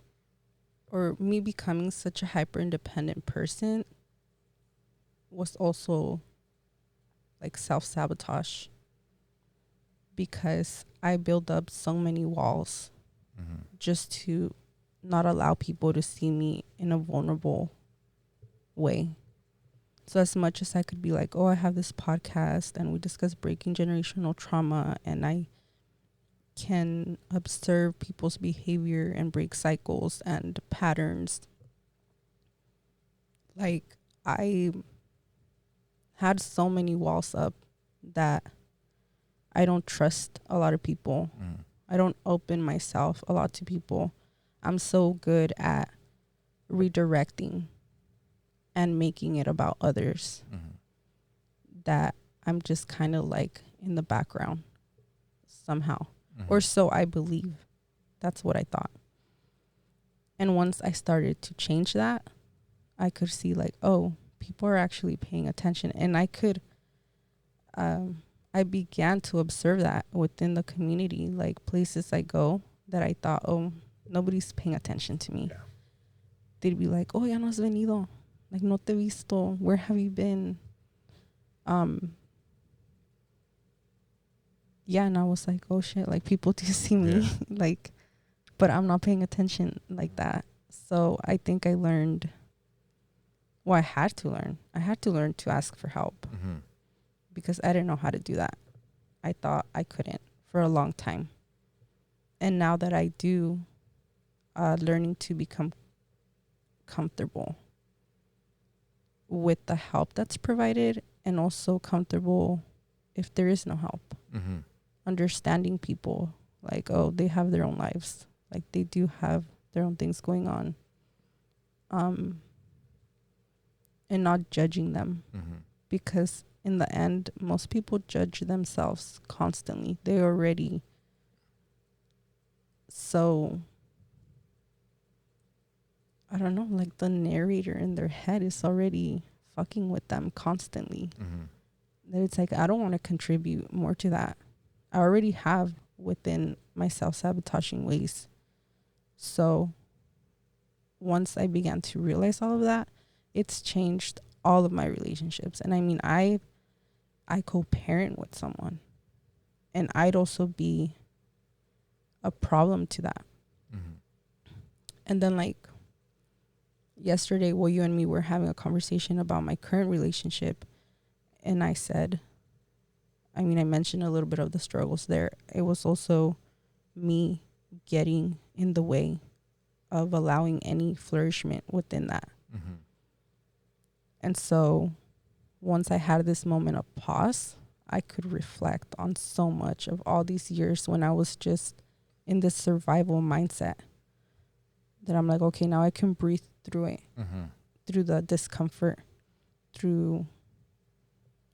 or me becoming such a hyper independent person was also like self sabotage because I built up so many walls Mm-hmm. just to not allow people to see me in a vulnerable way. So as much as I could be like, oh, I have this podcast and we discuss breaking generational trauma and I can observe people's behavior and break cycles and patterns. Like I had so many walls up that I don't trust a lot of people. Mm-hmm. I don't open myself a lot to people. I'm so good at redirecting and making it about others Mm-hmm. that I'm just kind of like in the background somehow. Mm-hmm. Or so I believe. That's what I thought. And once I started to change that, I could see like, oh, people are actually paying attention. And I began to observe that within the community, like places I go that I thought, oh, nobody's paying attention to me. Yeah. They'd be like, oh, ya no has venido. Like, no te he visto. Where have you been? Yeah, and I was like, oh shit, like people do see me. Yeah. Like, but I'm not paying attention like that. So I think I learned, well, I had to learn. I had to learn to ask for help Mm-hmm. because I didn't know how to do that. I thought I couldn't for a long time. And now that I do, learning to become comfortable with the help that's provided and also comfortable if there is no help. Mm-hmm. Understanding people like, oh, they have their own lives. Like they do have their own things going on. And not judging them Mm-hmm. because in the end, most people judge themselves constantly. They already so I don't know, like the narrator in their head is already fucking with them constantly. Mm-hmm. That it's like, I don't want to contribute more to that. I already have within my self-sabotaging ways. So once I began to realize all of that, it's changed all of my relationships. And I mean, I co-parent with someone and I'd also be a problem to that. Mm-hmm. And then like yesterday, well, you and me were having a conversation about my current relationship. And I said, I mean, I mentioned a little bit of the struggles there. It was also me getting in the way of allowing any flourishment within that. Mm-hmm. And so once I had this moment of pause, I could reflect on so much of all these years when I was just in this survival mindset that I'm like, okay, now I can breathe through it, Mm-hmm. through the discomfort, through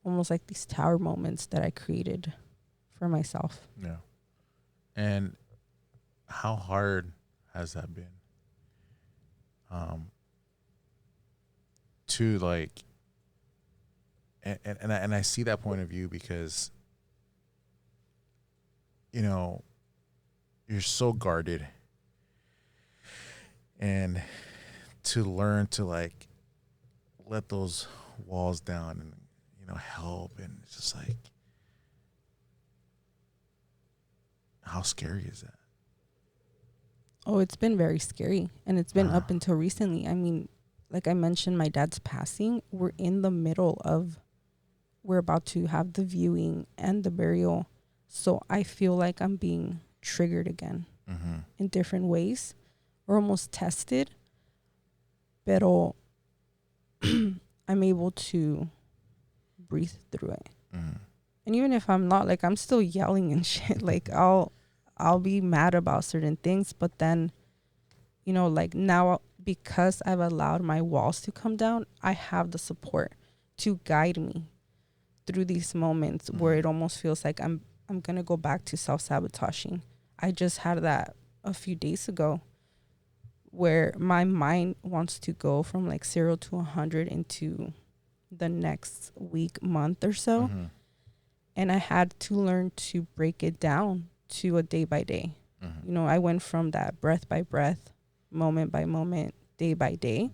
almost like these tower moments that I created for myself. Yeah. And how hard has that been? To like, and I see that point of view because, you know, you're so guarded, and to learn to like let those walls down and help, and it's just like, how scary is that? Oh, it's been very scary. And it's been up until recently. I mean, like I mentioned, my dad's passing. We're in the middle of, we're about to have the viewing and the burial. So I feel like I'm being triggered again Mm-hmm. in different ways. We're almost tested. Pero I'm able to breathe through it. Mm-hmm. And even if I'm not, like, I'm still yelling and shit. Like, I'll be mad about certain things, but then, you know, like, now because I've allowed my walls to come down, I have the support to guide me through these moments where it almost feels like I'm going to go back to self-sabotaging. I just had that a few days ago where my mind wants to go from like 0 to 100 into the next week, month or so. Mm-hmm. And I had to learn to break it down to a day by day. Mm-hmm. You know, I went from that breath by breath, moment by moment, day by day.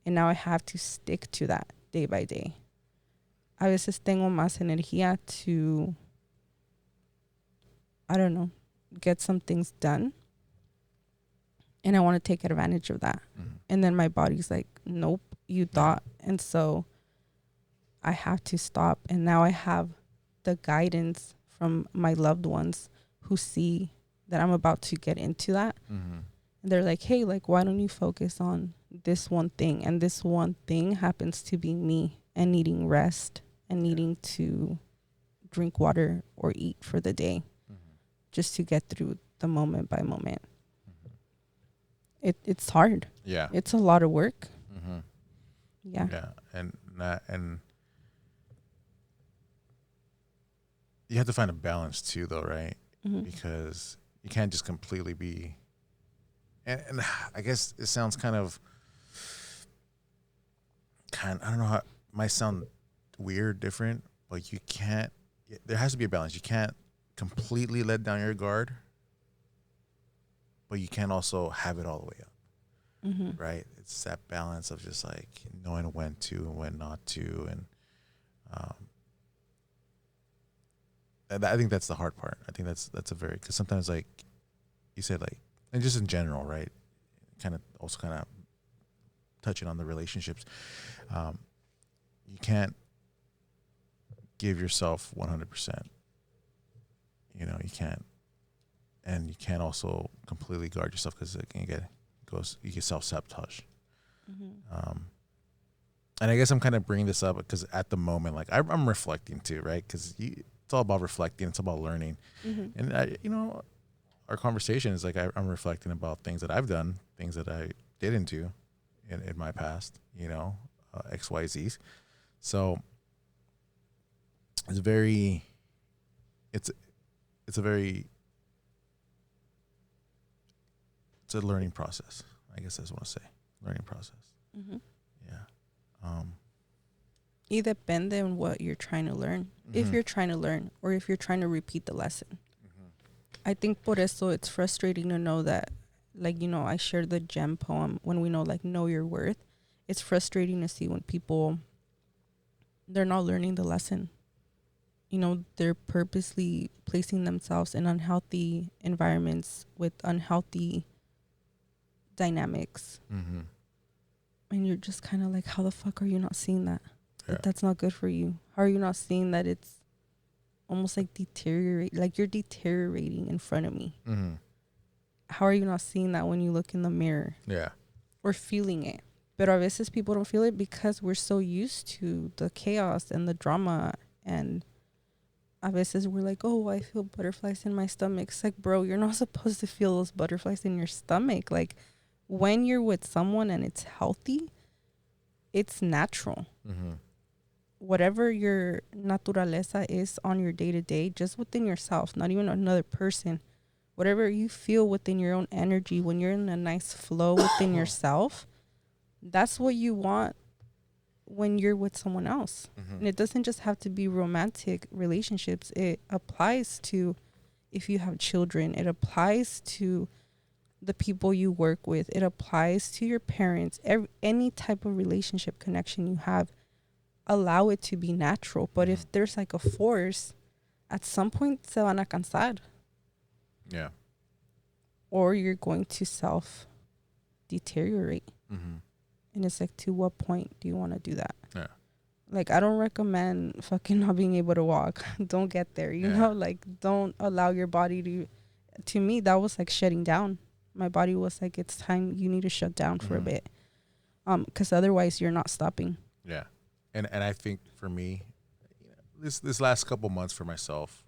And now I have to stick to that day by day. A veces tengo más energía to, I don't know, get some things done. And I want to take advantage of that. Mm-hmm. And then my body's like, nope, you thought. And so I have to stop. And now I have the guidance from my loved ones who see that I'm about to get into that. Mm-hmm. And they're like, hey, like, why don't you focus on this one thing? And this one thing happens to be me and needing rest and needing to drink water or eat for the day, just to get through the moment by moment. It's hard. Yeah. It's a lot of work. Mm-hmm. Yeah. Yeah. And you have to find a balance too, though, right? Mm-hmm. Because you can't just completely be. And I guess it sounds kind of. I don't know how it might sound weird, different, but you can't. There has to be a balance. You can't completely let down your guard, but you can't also have it all the way up. Mm-hmm. Right? It's that balance of just like knowing when to and when not to, and I think that's the hard part. I think that's a very, because sometimes, like you said, like, and just in general, right? Kind of touching on the relationships. You can't give yourself 100%. You know, you can't, and you can't also completely guard yourself, because it can you get self-sabotage. Mm-hmm. And I guess I'm kind of bringing this up because at the moment, like, I'm reflecting too, right? Because it's all about reflecting. It's about learning. Mm-hmm. And our conversation is like, I'm reflecting about things that I've done, things that I didn't do in my past, X, Y, Z's. So it's a learning process. I guess that's what I say. Learning process. Mm-hmm. Yeah. It depends on what you're trying to learn. Mm-hmm. If you're trying to learn or if you're trying to repeat the lesson. I think por eso it's frustrating to know that, like, I shared the gem poem when we know, like, know your worth. It's frustrating to see when people, they're not learning the lesson. They're purposely placing themselves in unhealthy environments with unhealthy dynamics. Mm-hmm. And you're just kind of like, how the fuck are you not seeing that? Yeah. That's not good for you. How are you not seeing that it's almost like like you're deteriorating in front of me? Mm-hmm. How are you not seeing that when you look in the mirror? Yeah. Or feeling it? But a veces people don't feel it because we're so used to the chaos and the drama. And a veces we're like, oh, I feel butterflies in my stomach. It's like, bro, you're not supposed to feel those butterflies in your stomach. Like, when you're with someone and it's healthy, it's natural. Mm-hmm. Whatever your naturaleza is on your day-to-day, just within yourself, not even another person, whatever you feel within your own energy, when you're in a nice flow within yourself, that's what you want when you're with someone else. Mm-hmm. And it doesn't just have to be romantic relationships. It applies to if you have children. It applies to the people you work with. It applies to your parents. Any type of relationship connection you have, allow it to be natural. But if there's like a force, at some point se van a cansar. Yeah. Or you're going to self deteriorate. Mm-hmm. And it's like, to what point do you want to do that? Yeah. Like, I don't recommend fucking not being able to walk. Don't get there, you know? Like, don't allow your body to me, that was like shutting down. My body was like, it's time, you need to shut down for a bit. Because otherwise you're not stopping. Yeah. And I think for me, this last couple months for myself,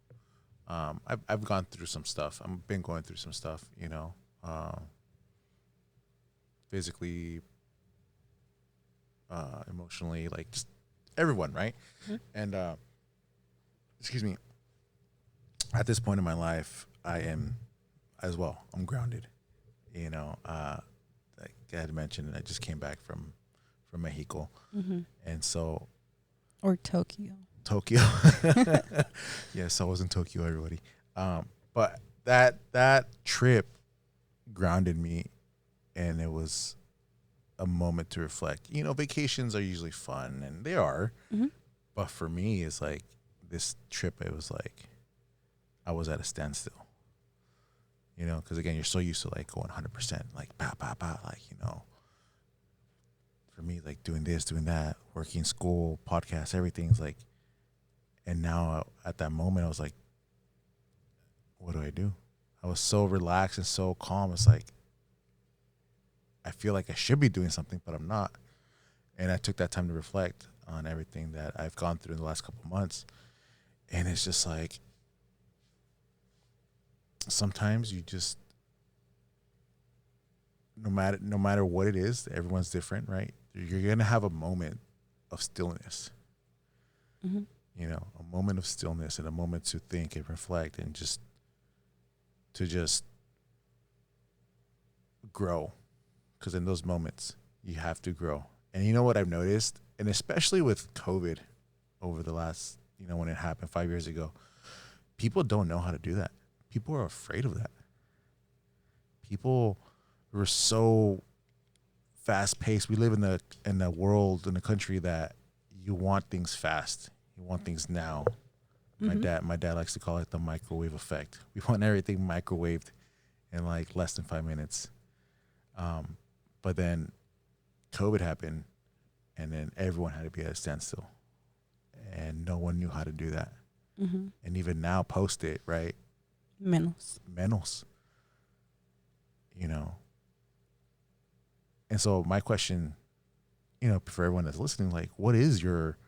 I've gone through some stuff. I've been going through some stuff, physically, emotionally, like just everyone, right? Mhm. And excuse me. At this point in my life, I am as well. I'm grounded. Like I had mentioned, I just came back from Mexico, Mm-hmm. and so Or Tokyo. Tokyo. Yes, I was in Tokyo, everybody. But that trip grounded me, and it was a moment to reflect. Vacations are usually fun, and they are. Mm-hmm. But for me, it's like this trip. It was like I was at a standstill. Because again, you're so used to like going 100%, like bah bah bah, like For me, like doing this, doing that, working, school, podcasts, everything's like. And now at that moment, I was like, what do I do? I was so relaxed and so calm. It's like, I feel like I should be doing something, but I'm not. And I took that time to reflect on everything that I've gone through in the last couple of months. And it's just like, sometimes you just, no matter what it is, everyone's different, right? You're going to have a moment of stillness. Mm-hmm. A moment of stillness and a moment to think and reflect and just grow. Because in those moments, you have to grow. And you know what I've noticed? And especially with COVID over the last, when it happened 5 years ago, people don't know how to do that. People are afraid of that. People were so fast paced. We live in the world, in a country that you want things fast. You want things now. Mm-hmm. My dad likes to call it the microwave effect. We want everything microwaved in like less than 5 minutes. But then COVID happened, and then everyone had to be at a standstill, and no one knew how to do that. Mm-hmm. And even now, post it, right? Menos. And so my question, for everyone that's listening, like, what is your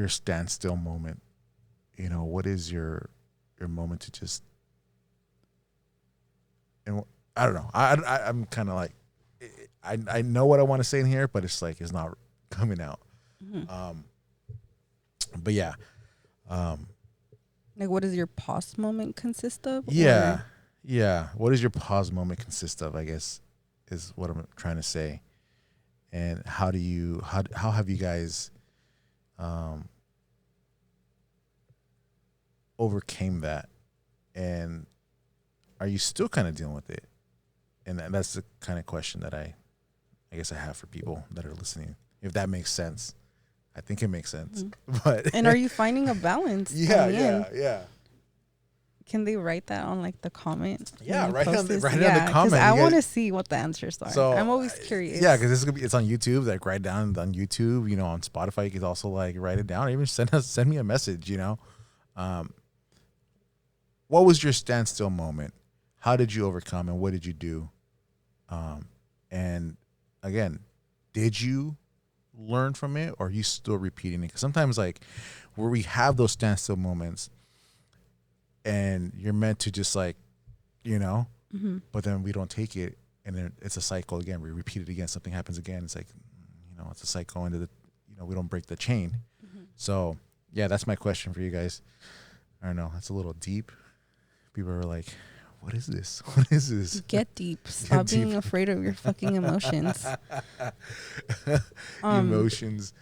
standstill moment? What is your moment to just, and I don't know. I'm kind of like, I know what I want to say in here, but it's like, it's not coming out. Mm-hmm. But yeah. Like, what does your pause moment consist of? Yeah. Yeah. What does your pause moment consist of, I guess, is what I'm trying to say. And how have you guys overcame that? And are you still kind of dealing with it? And that's the kind of question that I guess I have for people that are listening. If that makes sense. I think it makes sense. Mm-hmm. But and are you finding a balance? Yeah. Can they write that on like the comment? Yeah, write it on the comment. because I want to see what the answers are. So I'm always curious. Yeah, because it's on YouTube. Like, write down on YouTube. On Spotify, you can also like write it down. Or even send me a message. What was your standstill moment? How did you overcome, and what did you do? And again, did you learn from it, or are you still repeating it? Because sometimes, like, where we have those standstill moments, and you're meant to just like, Mm-hmm. but then we don't take it, and then it's a cycle again. We repeat it again. Something happens again. It's like, it's a cycle into the, we don't break the chain. Mm-hmm. So yeah, that's my question for you guys. I don't know. That's a little deep. People are like, what is this? What is this? Get deep. Stop being afraid of your fucking emotions. Emotions.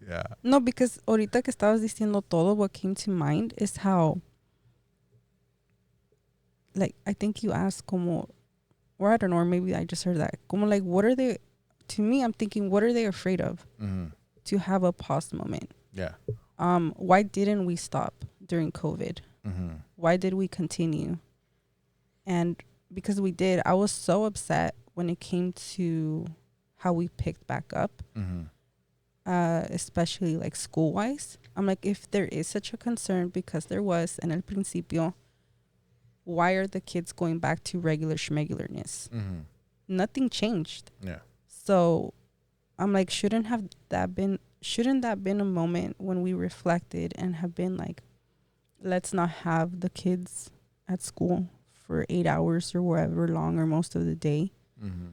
Yeah. No, because ahorita que estabas diciendo todo, what came to mind is how, like, I think you asked como, or I don't know, or maybe I just heard that. Como, like, what are they, to me, I'm thinking, what are they afraid of? Mm-hmm. To have a pause moment. Yeah. Why didn't we stop during COVID? Mm-hmm. Why did we continue? And because we did, I was so upset when it came to how we picked back up, Mm-hmm. Especially like school-wise. I'm like, if there is such a concern, because there was en el principio, why are the kids going back to regular schmegulerness? Mm-hmm. Nothing changed. Yeah. So I'm like, shouldn't that been a moment when we reflected and have been like, let's not have the kids at school for 8 hours or wherever long or most of the day. Mm-hmm.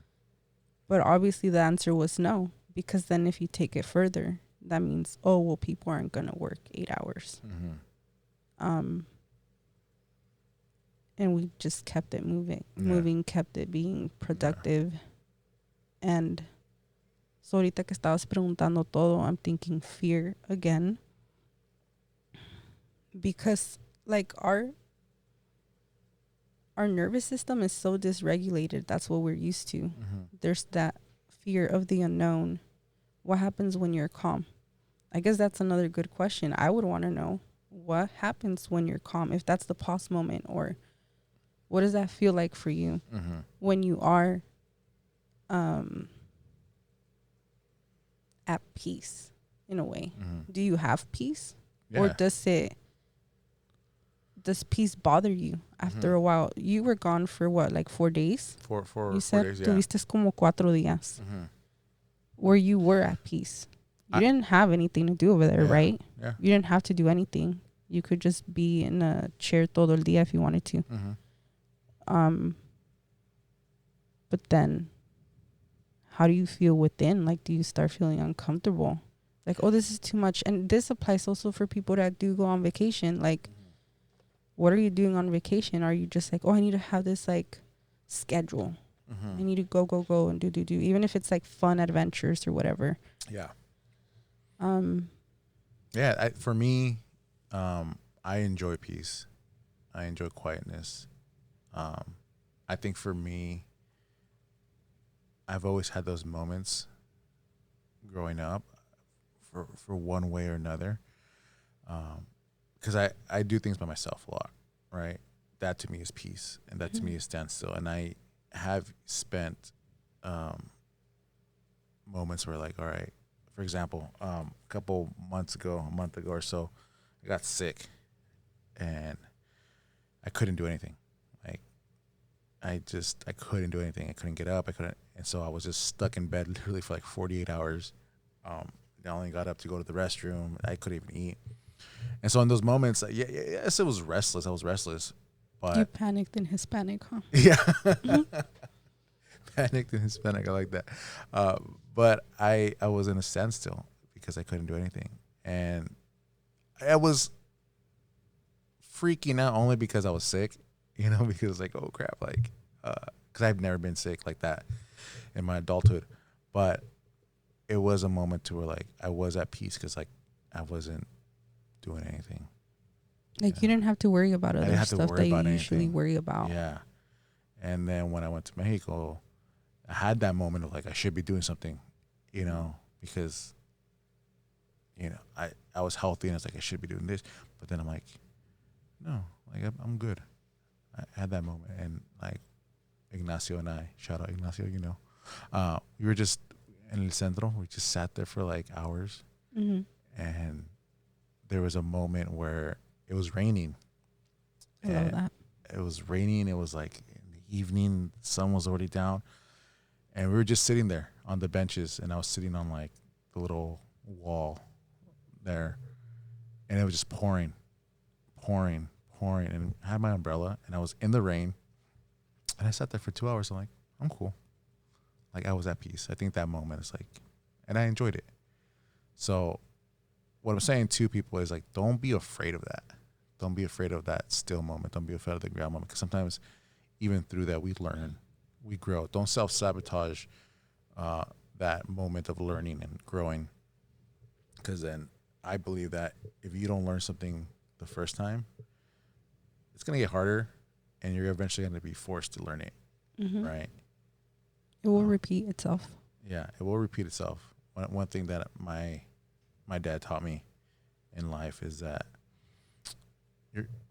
But obviously the answer was no, because then if you take it further, that means, oh, well, people aren't going to work 8 hours. Mm-hmm. And we just kept it moving, kept it being productive. And so ahorita que estabas preguntando todo, I'm thinking fear again. Because like our nervous system is so dysregulated. That's what we're used to. Mm-hmm. There's that fear of the unknown. What happens when you're calm? I guess that's another good question. I would want to know what happens when you're calm, if that's the pause moment, or what does that feel like for you when you are at peace in a way? Do you have peace? Or does peace bother you after a while? You were gone for what, like 4 days? You said 4 days, yeah. Tuviste como 4 días where you were at peace. You didn't have anything to do over there, right? Yeah. You didn't have to do anything. You could just be in a chair todo el día if you wanted to. But then how do you feel within? Like, do you start feeling uncomfortable? Like, oh, this is too much. And this applies also for people that do go on vacation. Like, what are you doing on vacation? Are you just like, oh, I need to have this like schedule. I need to go and do. Even if it's like fun adventures or whatever. Yeah. For me, I enjoy peace. I enjoy quietness. I think for me, I've always had those moments growing up for one way or another. Because I do things by myself a lot, right? That to me is peace, and that to me is standstill. And I have spent moments where, like, all right, for example, a month ago or so, I got sick, and I couldn't do anything. Like, I couldn't do anything. I couldn't get up. And so I was just stuck in bed literally for like 48 hours. I only got up to go to the restroom. I couldn't even eat. And so in those moments, yes, it was restless. I was restless, but you panicked in Hispanic, huh? Yeah, panicked in Hispanic. I like that. But I was in a standstill because I couldn't do anything, and I was freaking out only because I was sick. Because like, oh crap, like, because I've never been sick like that in my adulthood, but it was a moment to where like I was at peace because like I wasn't doing anything. Like you didn't have to worry about other stuff that you usually worry about. Yeah. And then when I went to Mexico, I had that moment of like I should be doing something, because I was healthy and it's like I should be doing this, but then I'm like, no, like I'm good. I had that moment, and like Ignacio and I, shout out Ignacio, we were just in El Centro. We just sat there for like hours, and there was a moment where it was raining. I love that. It was raining. It was like in the evening. The sun was already down, and we were just sitting there on the benches, and I was sitting on like the little wall there, and it was just pouring, and I had my umbrella, and I was in the rain, and I sat there for 2 hours. I'm like, I'm cool. Like I was at peace. I think that moment is like, and I enjoyed it. So what I'm saying to people is like, don't be afraid of that. Don't be afraid of that still moment. Don't be afraid of the ground moment. Because sometimes even through that, we learn, we grow. Don't self-sabotage that moment of learning and growing. Because then I believe that if you don't learn something the first time, it's going to get harder, and you're eventually going to be forced to learn it, right? It will repeat itself. Yeah, it will repeat itself. One thing that my dad taught me in life is that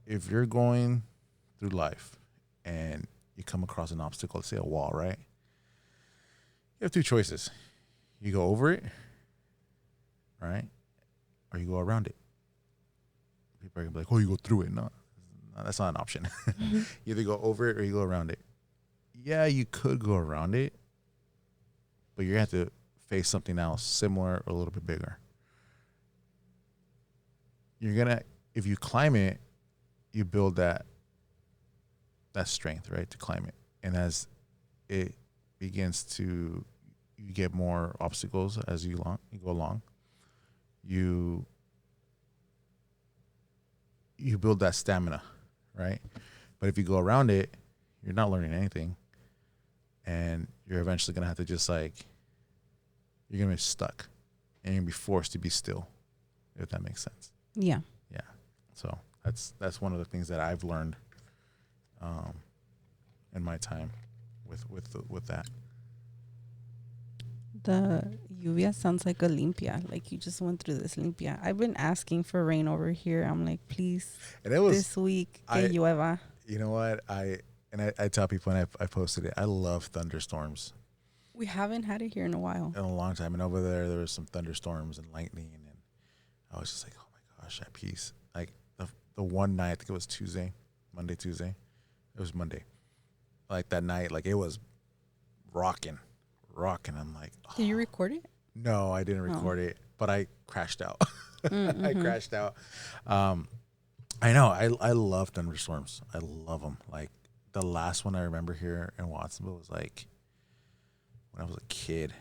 if you're going through life and you come across an obstacle, let's say a wall, right? You have two choices. You go over it, right? Or you go around it. People are going to be like, oh, you go through it. No, that's not an option. You either go over it or you go around it. Yeah, you could go around it, but you're going to have to face something else similar or a little bit bigger. You're gonna, if you climb it, you build that strength, right, to climb it. And as it begins to, you get more obstacles as you go along. You build that stamina, right? But if you go around it, you're not learning anything, and you're eventually gonna have to just like, you're gonna be stuck, and you're gonna be forced to be still, if that makes sense. Yeah. Yeah. So that's one of the things that I've learned in my time with that. The lluvia sounds like a limpia. Like you just went through this limpia. I've been asking for rain over here. I'm like, please, And it was this week, que llueva. You know what? I tell people, and I posted it, I love thunderstorms. We haven't had it here in a while. In a long time. And over there was some thunderstorms and lightning, and I was just like, oh my gosh, at peace. Like the one night, I think it was Monday, Tuesday. It was Monday. Like that night, like it was rocking. I'm like, oh. Did you record it? No, I didn't record it, but I crashed out. I crashed out. I know. I love thunderstorms. I love them. Like the last one I remember here in Watsonville was like when I was a kid.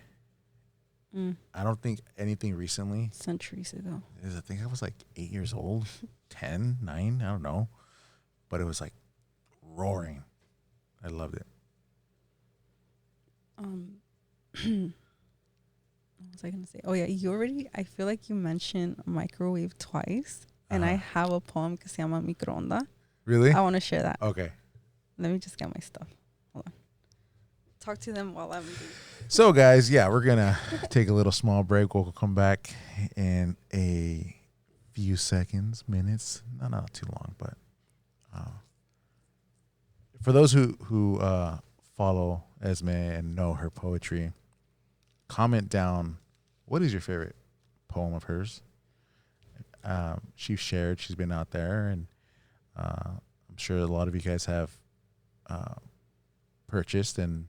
I don't think anything recently. Centuries ago. I think I was like 8 years old, 10, 9, I don't know. But it was like roaring. I loved it. What was I going to say? Oh, yeah. I feel like you mentioned microwave twice. And I have a poem que se llama Microonda. Really? I want to share that. Okay. Let me just get my stuff. Hold on. Talk to them while I'm doing. So, guys, yeah, we're going to take a little small break. We'll come back in a few seconds, minutes. Not too long, but for those who follow Esme and know her poetry, comment down, what is your favorite poem of hers? She's shared, she's been out there, and I'm sure a lot of you guys have purchased and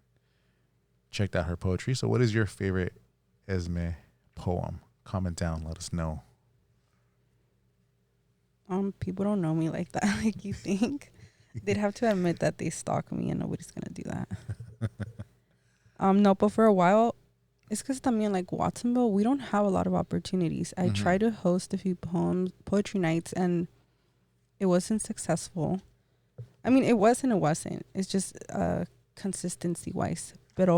checked out her poetry. So what is your favorite Esme poem? Comment down, let us know. People don't know me like that, like you think. They'd have to admit that they stalk me, and nobody's gonna do that. No, but for a while, it's because también like Watsonville, we don't have a lot of opportunities. I tried to host a few poetry nights, and it wasn't successful. I mean, it was and it wasn't. It's just consistency wise. But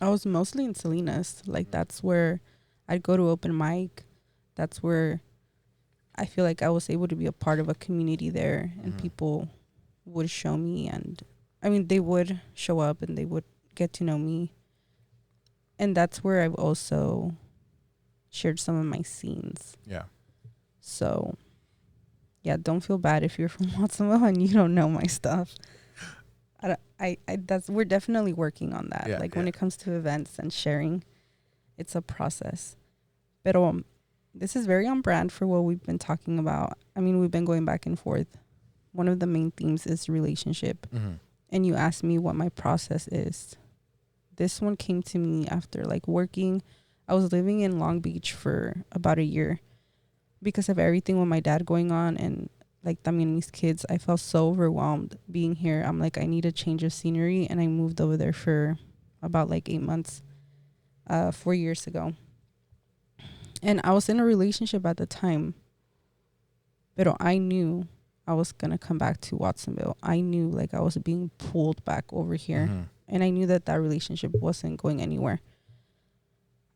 I was mostly in Salinas. Like that's where I'd go to open mic. That's where I feel like I was able to be a part of a community there, and people would show me, and I mean, they would show up and they would get to know me. And that's where I've also shared some of my scenes. Yeah. So, yeah, don't feel bad if you're from Watsonville and you don't know my stuff. We're definitely working on that. Yeah, when it comes to events and sharing, it's a process. Pero this is very on brand for what we've been talking about. I mean, we've been going back and forth. One of the main themes is relationship. And you asked me what my process is. This one came to me after working. I was living in Long Beach for about a year because of everything with my dad going on, and también mis kids. I felt so overwhelmed being here. I'm like, I need a change of scenery, and I moved over there for about 8 months, 4 years ago. And I was in a relationship at the time, but I knew I was going to come back to Watsonville. I knew I was being pulled back over here. And I knew that relationship wasn't going anywhere.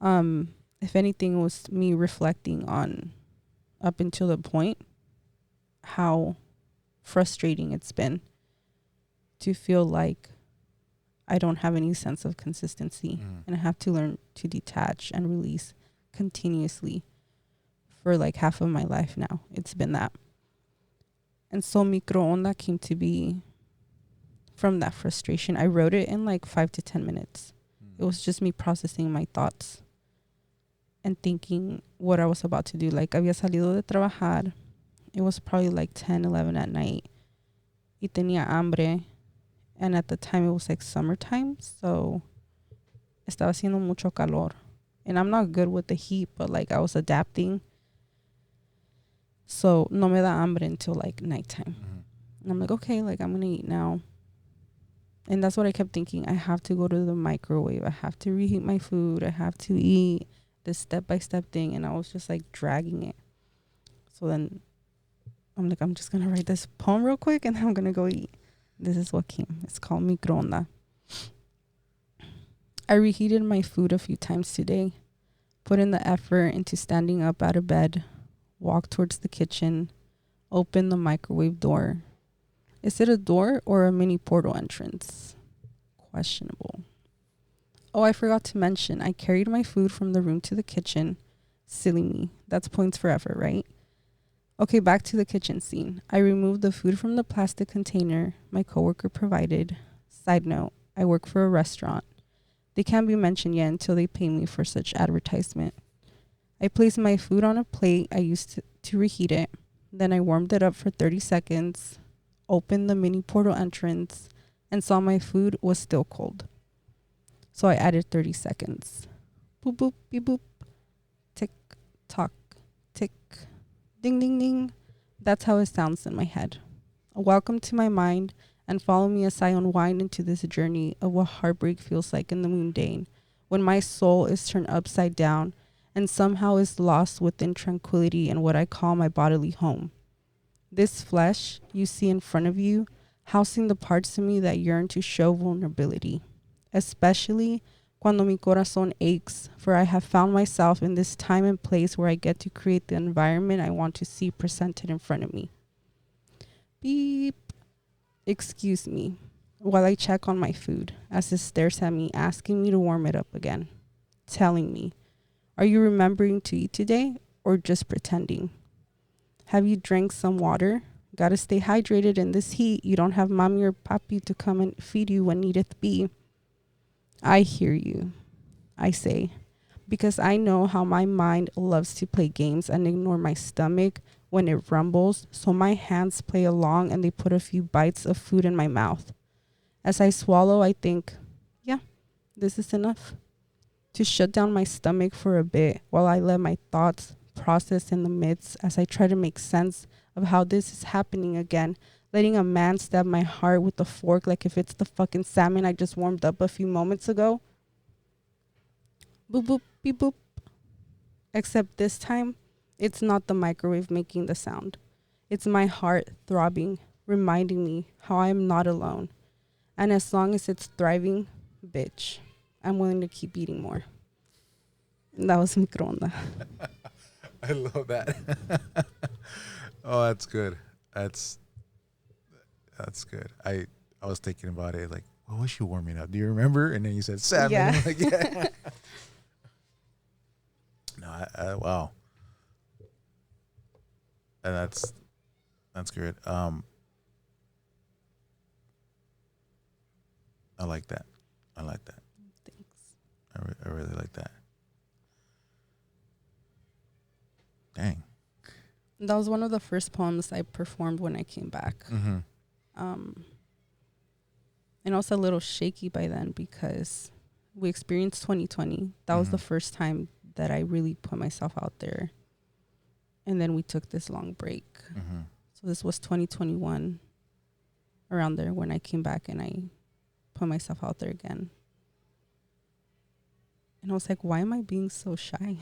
If anything, it was me reflecting on, up until the point, how frustrating it's been to feel like I don't have any sense of consistency. And I have to learn to detach and release continuously for half of my life now. It's been that. And so Microonda came to be from that frustration. I wrote it in 5 to 10 minutes. It was just me processing my thoughts and thinking what I was about to do. Había salido de trabajar. It was probably 10, 11 at night. Y tenía hambre. And at the time it was summertime. So estaba haciendo mucho calor. And I'm not good with the heat, but like I was adapting. So no me da hambre until like nighttime. And I'm like, okay, like I'm going to eat now. And that's what I kept thinking. I have to go to the microwave. I have to reheat my food. I have to eat this step-by-step thing. And I was just like dragging it. So then I'm like, I'm just going to write this poem real quick and then I'm going to go eat. This is what came. It's called Microonda. I reheated my food a few times today. Put in the effort into standing up out of bed. Walk towards the kitchen. Open the microwave door. Is it a door or a mini portal entrance? Questionable. Oh, I forgot to mention, I carried my food from the room to the kitchen. Silly me. That's points for effort, right? Okay, back to the kitchen scene. I removed the food from the plastic container my coworker provided. Side note, I work for a restaurant. They can't be mentioned yet until they pay me for such advertisement. I placed my food on a plate I used to reheat it. Then I warmed it up for 30 seconds, opened the mini portal entrance, and saw my food was still cold. So I added 30 seconds. Boop, boop, beep, boop. Tick, tock, tick, ding, ding, ding. That's how it sounds in my head. Welcome to my mind and follow me as I unwind into this journey of what heartbreak feels like in the mundane, when my soul is turned upside down and somehow is lost within tranquility in what I call my bodily home. This flesh you see in front of you, housing the parts of me that yearn to show vulnerability, especially cuando mi corazón aches, for I have found myself in this time and place where I get to create the environment I want to see presented in front of me. Beep. Excuse me while I check on my food as it stares at me, asking me to warm it up again, telling me, are you remembering to eat today or just pretending? Have you drank some water? Gotta stay hydrated in this heat. You don't have mommy or papi to come and feed you when needeth be. I hear you, I say, because I know how my mind loves to play games and ignore my stomach when it rumbles, so my hands play along and they put a few bites of food in my mouth. As I swallow, I think, yeah, this is enough. To shut down my stomach for a bit while I let my thoughts process in the midst as I try to make sense of how this is happening again, letting a man stab my heart with a fork like if it's the fucking salmon I just warmed up a few moments ago. Boop, boop, beep, boop. Except this time, it's not the microwave making the sound. It's my heart throbbing, reminding me how I am not alone. And as long as it's thriving, bitch, I'm willing to keep eating more. And that was microonda. I love that. Oh, that's good. That's good. I was thinking about it like, what was she warming up? Do you remember? And then you said salmon. Yeah. I'm like, yeah. No, wow. And that's good. I like that. I like that. Thanks. I really like that. Dang. That was one of the first poems I performed when I came back. Mm-hmm. And I was a little shaky by then because we experienced 2020. That was the first time that I really put myself out there. And then we took this long break. Mm-hmm. So this was 2021, around there when I came back and I put myself out there again. And I was like, why am I being so shy?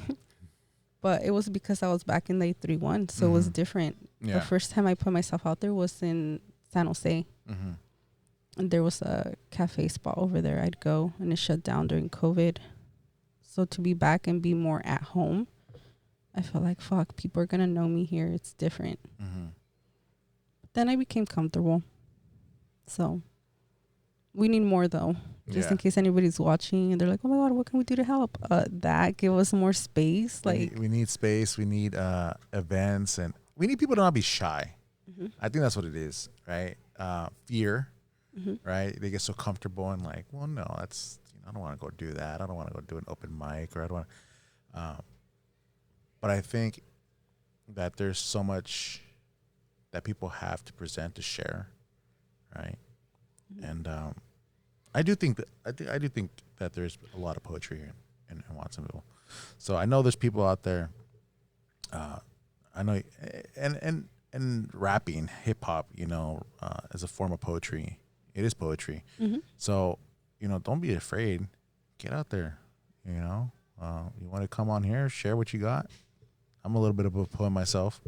But it was because I was back in the 3-1, so it was different. Yeah. The first time I put myself out there was in San Jose. Mm-hmm. And there was a cafe spot over there I'd go, and it shut down during COVID. So to be back and be more at home, I felt like, fuck, people are going to know me here. It's different. Mm-hmm. But then I became comfortable. So we need more, though, just in case anybody's watching and they're like, oh, my God, what can we do to help? That give us more space. We need space. We need events. And we need people to not be shy. Mm-hmm. I think that's what it is, right? Fear, Mm-hmm. right? They get so comfortable and like, well, no, that's, I don't want to go do that. I don't want to go do an open mic, or I don't want to. But I think that there's so much that people have to present, to share, right? Mm-hmm. And I do think that there's a lot of poetry here in Watsonville. So I know there's people out there. I know, and rapping, hip hop, as a form of poetry, it is poetry. Mm-hmm. So don't be afraid. Get out there. You want to come on here, share what you got. I'm a little bit of a poet myself.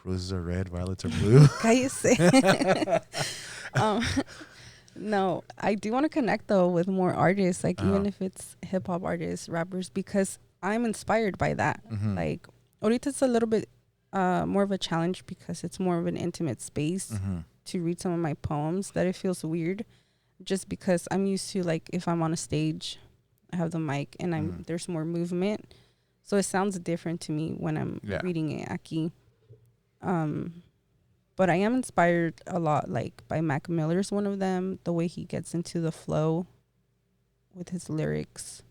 Roses are red, violets are blue. Cállese. No, I do want to connect though with more artists, like even if it's hip hop artists, rappers, because I'm inspired by that. Mm-hmm. Like, ahorita it's a little bit more of a challenge because it's more of an intimate space Mm-hmm. to read some of my poems, that it feels weird, just because I'm used to, like, if I'm on a stage, I have the mic and there's more movement, so it sounds different to me when I'm reading it aquí. But I am inspired a lot, like, by Mac Miller's one of them, the way he gets into the flow with his lyrics,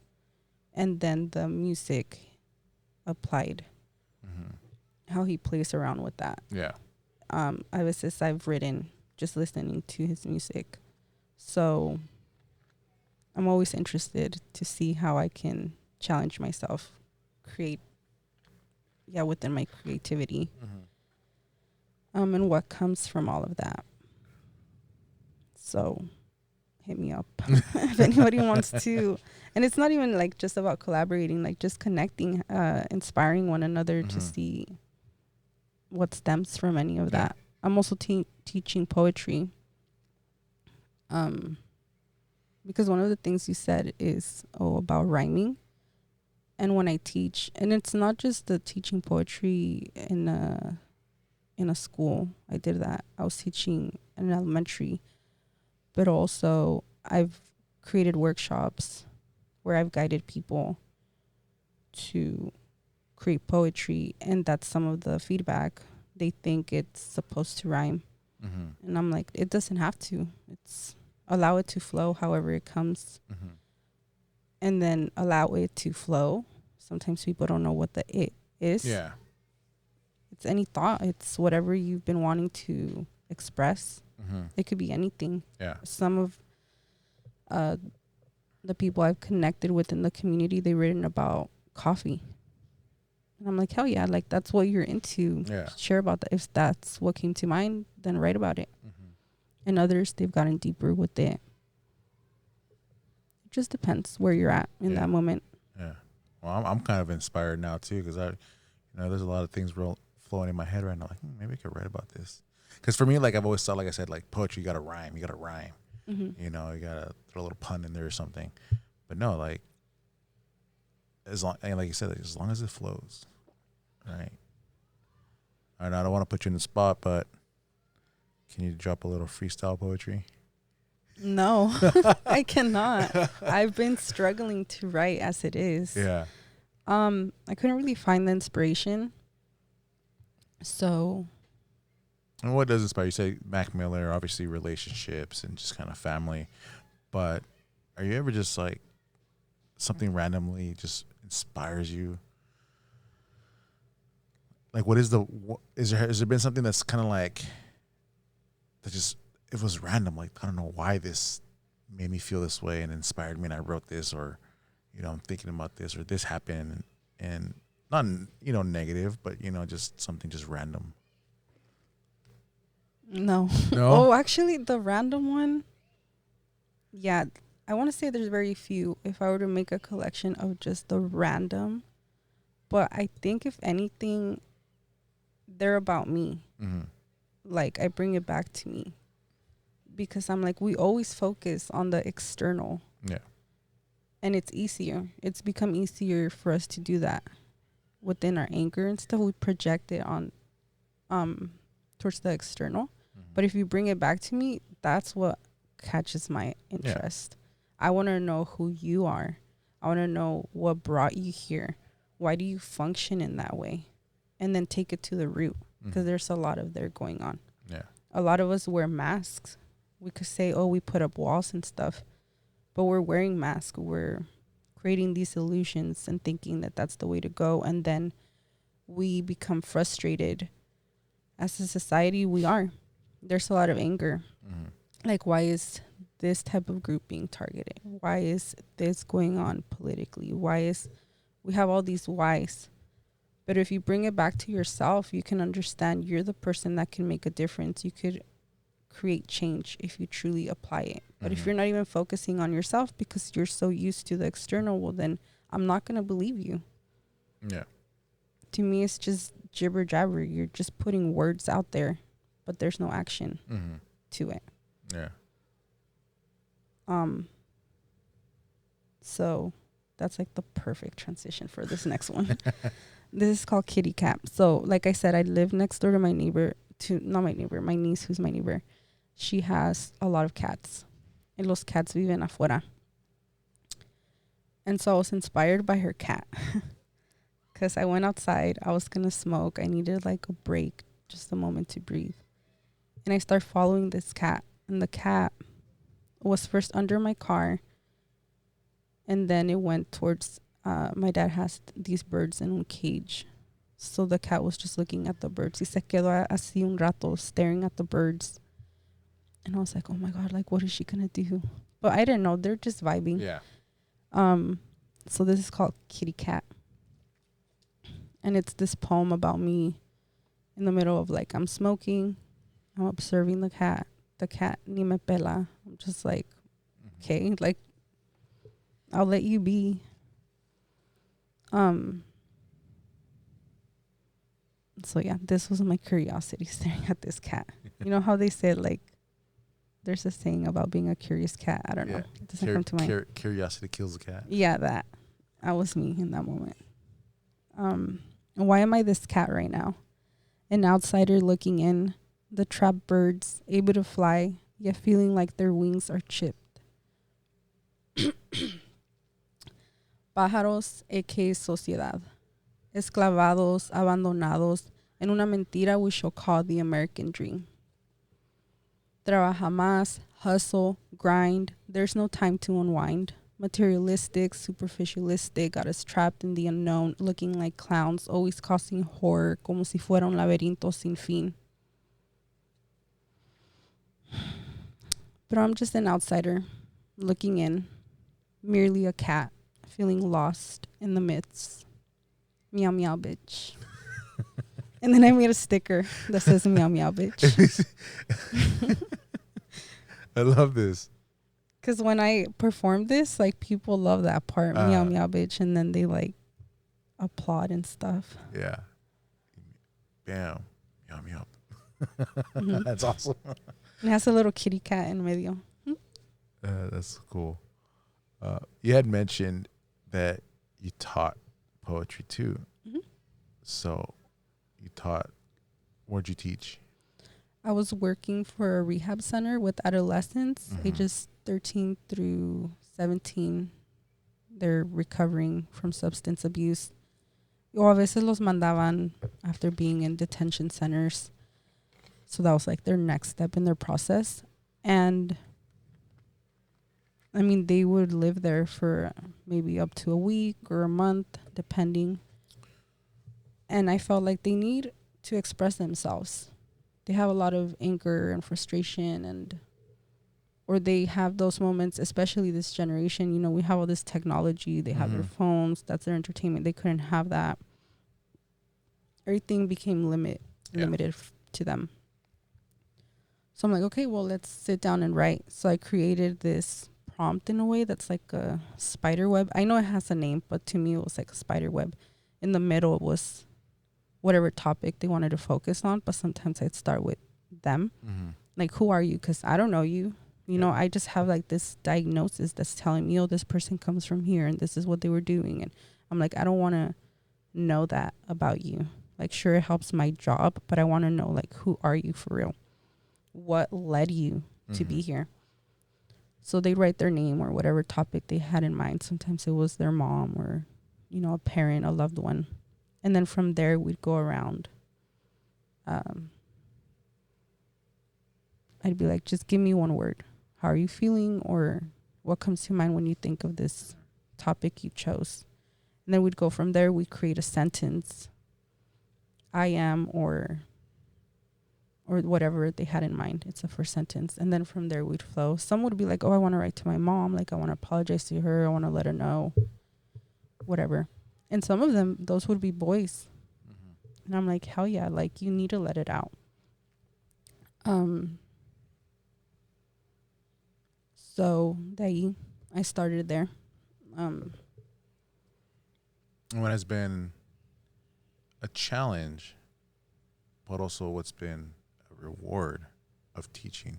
and then the music applied, how he plays around with that. Yeah. I veces I've written just listening to his music, so I'm always interested to see how I can challenge myself, create, within my creativity. And what comes from all of that. So hit me up if anybody wants to. And it's not even like just about collaborating, like just connecting, inspiring one another to see what stems from any of that. I'm also teaching poetry. Because one of the things you said is about rhyming. And when I teach, and it's not just the teaching poetry in a school. I did that. I was teaching in elementary, but also I've created workshops where I've guided people to create poetry, and that's some of the feedback. They think it's supposed to rhyme, and I'm like, it doesn't have to. It's allow it to flow however it comes, and then allow it to flow. Sometimes people don't know what the it is. Yeah. It's any thought. It's whatever you've been wanting to express. It could be anything. Yeah. Some of the people I've connected with in the community, they've written about coffee. And I'm like, hell yeah, like that's what you're into. Yeah. Share about that. If that's what came to mind, then write about it. And others, they've gotten deeper with it. It just depends where you're at in that moment. Yeah. Well, I'm kind of inspired now too, because there's a lot of things flowing in my head right now. Like, maybe I could write about this. Because for me, like I've always thought, like I said, like poetry, you got to rhyme. You got to rhyme. You got to throw a little pun in there or something. But no, like, like you said, as long as it flows, right? All right, I don't want to put you in the spot, but can you drop a little freestyle poetry? No, I cannot. I've been struggling to write as it is. Yeah. I couldn't really find the inspiration. So. And what does inspire you? Say Mac Miller, obviously relationships and just kind of family. But are you ever just like something randomly just inspires you? Like, has there been something that's kind of like that just, it was random, like I don't know why this made me feel this way and inspired me and I wrote this, or I'm thinking about this, or this happened, and not negative, but just something just random. No. Oh, actually the random one, I want to say there's very few. If I were to make a collection of just the random, but I think if anything, they're about me. Like I bring it back to me, because I'm like, we always focus on the external. Yeah. And it's easier. It's become easier for us to do that within our anger and stuff. We project it on towards the external. But if you bring it back to me, that's what catches my interest. I want to know who you are. I want to know what brought you here. Why do you function in that way? And then take it to the root, because there's a lot of there going on. Yeah. A lot of us wear masks. We could say, we put up walls and stuff, but we're wearing masks. We're creating these illusions and thinking that that's the way to go. And then we become frustrated. As a society, we are. There's a lot of anger. Like, why is this type of group being targeted? Why is this going on politically? We have all these whys. But if you bring it back to yourself, you can understand you're the person that can make a difference. You could create change if you truly apply it. But if you're not even focusing on yourself because you're so used to the external, well, then I'm not going to believe you. Yeah. To me, it's just jibber jabber. You're just putting words out there, but there's no action to it. Yeah. So that's like the perfect transition for this next one. This is called Kitty Cat. So like I said, I live next door to my niece, who's my neighbor. She has a lot of cats. And los cats viven afuera. And so I was inspired by her cat. Because I went outside. I was going to smoke. I needed like a break, just a moment to breathe. And I started following this cat. And the cat was first under my car. And then it went towards, my dad has these birds in a cage. So the cat was just looking at the birds. Y se quedó así un rato staring at the birds. And I was like, oh my God, like, what is she going to do? But I didn't know. They're just vibing. Yeah. So this is called Kitty Cat. And it's this poem about me in the middle of like, I'm smoking. I'm observing the cat. The cat ni me pela. I'm just like, okay, like, I'll let you be. So yeah, this was my curiosity staring at this cat. You know how they said like, there's a saying about being a curious cat. I don't know. It doesn't come to mind. Curiosity kills the cat. Yeah, that was me in that moment. Why am I this cat right now? An outsider looking in, the trapped birds able to fly, yet feeling like their wings are chipped. Pájaros, aka sociedad. Esclavados, abandonados, en una mentira we shall call the American dream. Trabaja más, hustle, grind. There's no time to unwind. Materialistic, superficialistic, got us trapped in the unknown, looking like clowns, always causing horror, como si fuera un laberinto sin fin. But I'm just an outsider, looking in, merely a cat, feeling lost in the midst. Meow meow bitch. And then I made a sticker that says meow meow bitch. I love this. Because when I perform this, like, people love that part, meow meow bitch, and then they like applaud and stuff. Yeah. Bam. Meow meow. That's awesome. It has a little kitty cat in medio. That's cool. You had mentioned that you taught poetry too. So you taught, where'd you teach? I was working for a rehab center with adolescents, ages 13 through 17. They're recovering from substance abuse. O a veces los mandaban after being in detention centers. So that was like their next step in their process. And I mean, they would live there for maybe up to a week or a month, depending. And I felt like they need to express themselves. They have a lot of anger and frustration, or they have those moments, especially this generation. You know, we have all this technology. They have their phones. That's their entertainment. They couldn't have that. Everything became limited to them. So I'm like, okay, well, let's sit down and write. So I created this prompt in a way that's like a spider web. I know it has a name, but to me it was like a spider web. In the middle it was whatever topic they wanted to focus on, but sometimes I'd start with them. Like, who are you? Because I don't know you. You know, I just have like this diagnosis that's telling me, oh, this person comes from here and this is what they were doing. And I'm like, I don't want to know that about you. Like, sure, it helps my job, but I want to know, like, who are you for real? What led you to be here? So they'd write their name or whatever topic they had in mind. Sometimes it was their mom or, you know, a parent, a loved one. And then from there, we'd go around. I'd be like, just give me one word. How are you feeling? Or what comes to mind when you think of this topic you chose? And then we'd go from there. We'd create a sentence. I am, or or whatever they had in mind. It's the first sentence. And then from there we'd flow. Some would be like, oh, I want to write to my mom. Like, I want to apologize to her. I want to let her know, whatever. And some of them, those would be boys. And I'm like, hell yeah, like, you need to let it out. So I started there. What has been a challenge, but also what's been a reward of teaching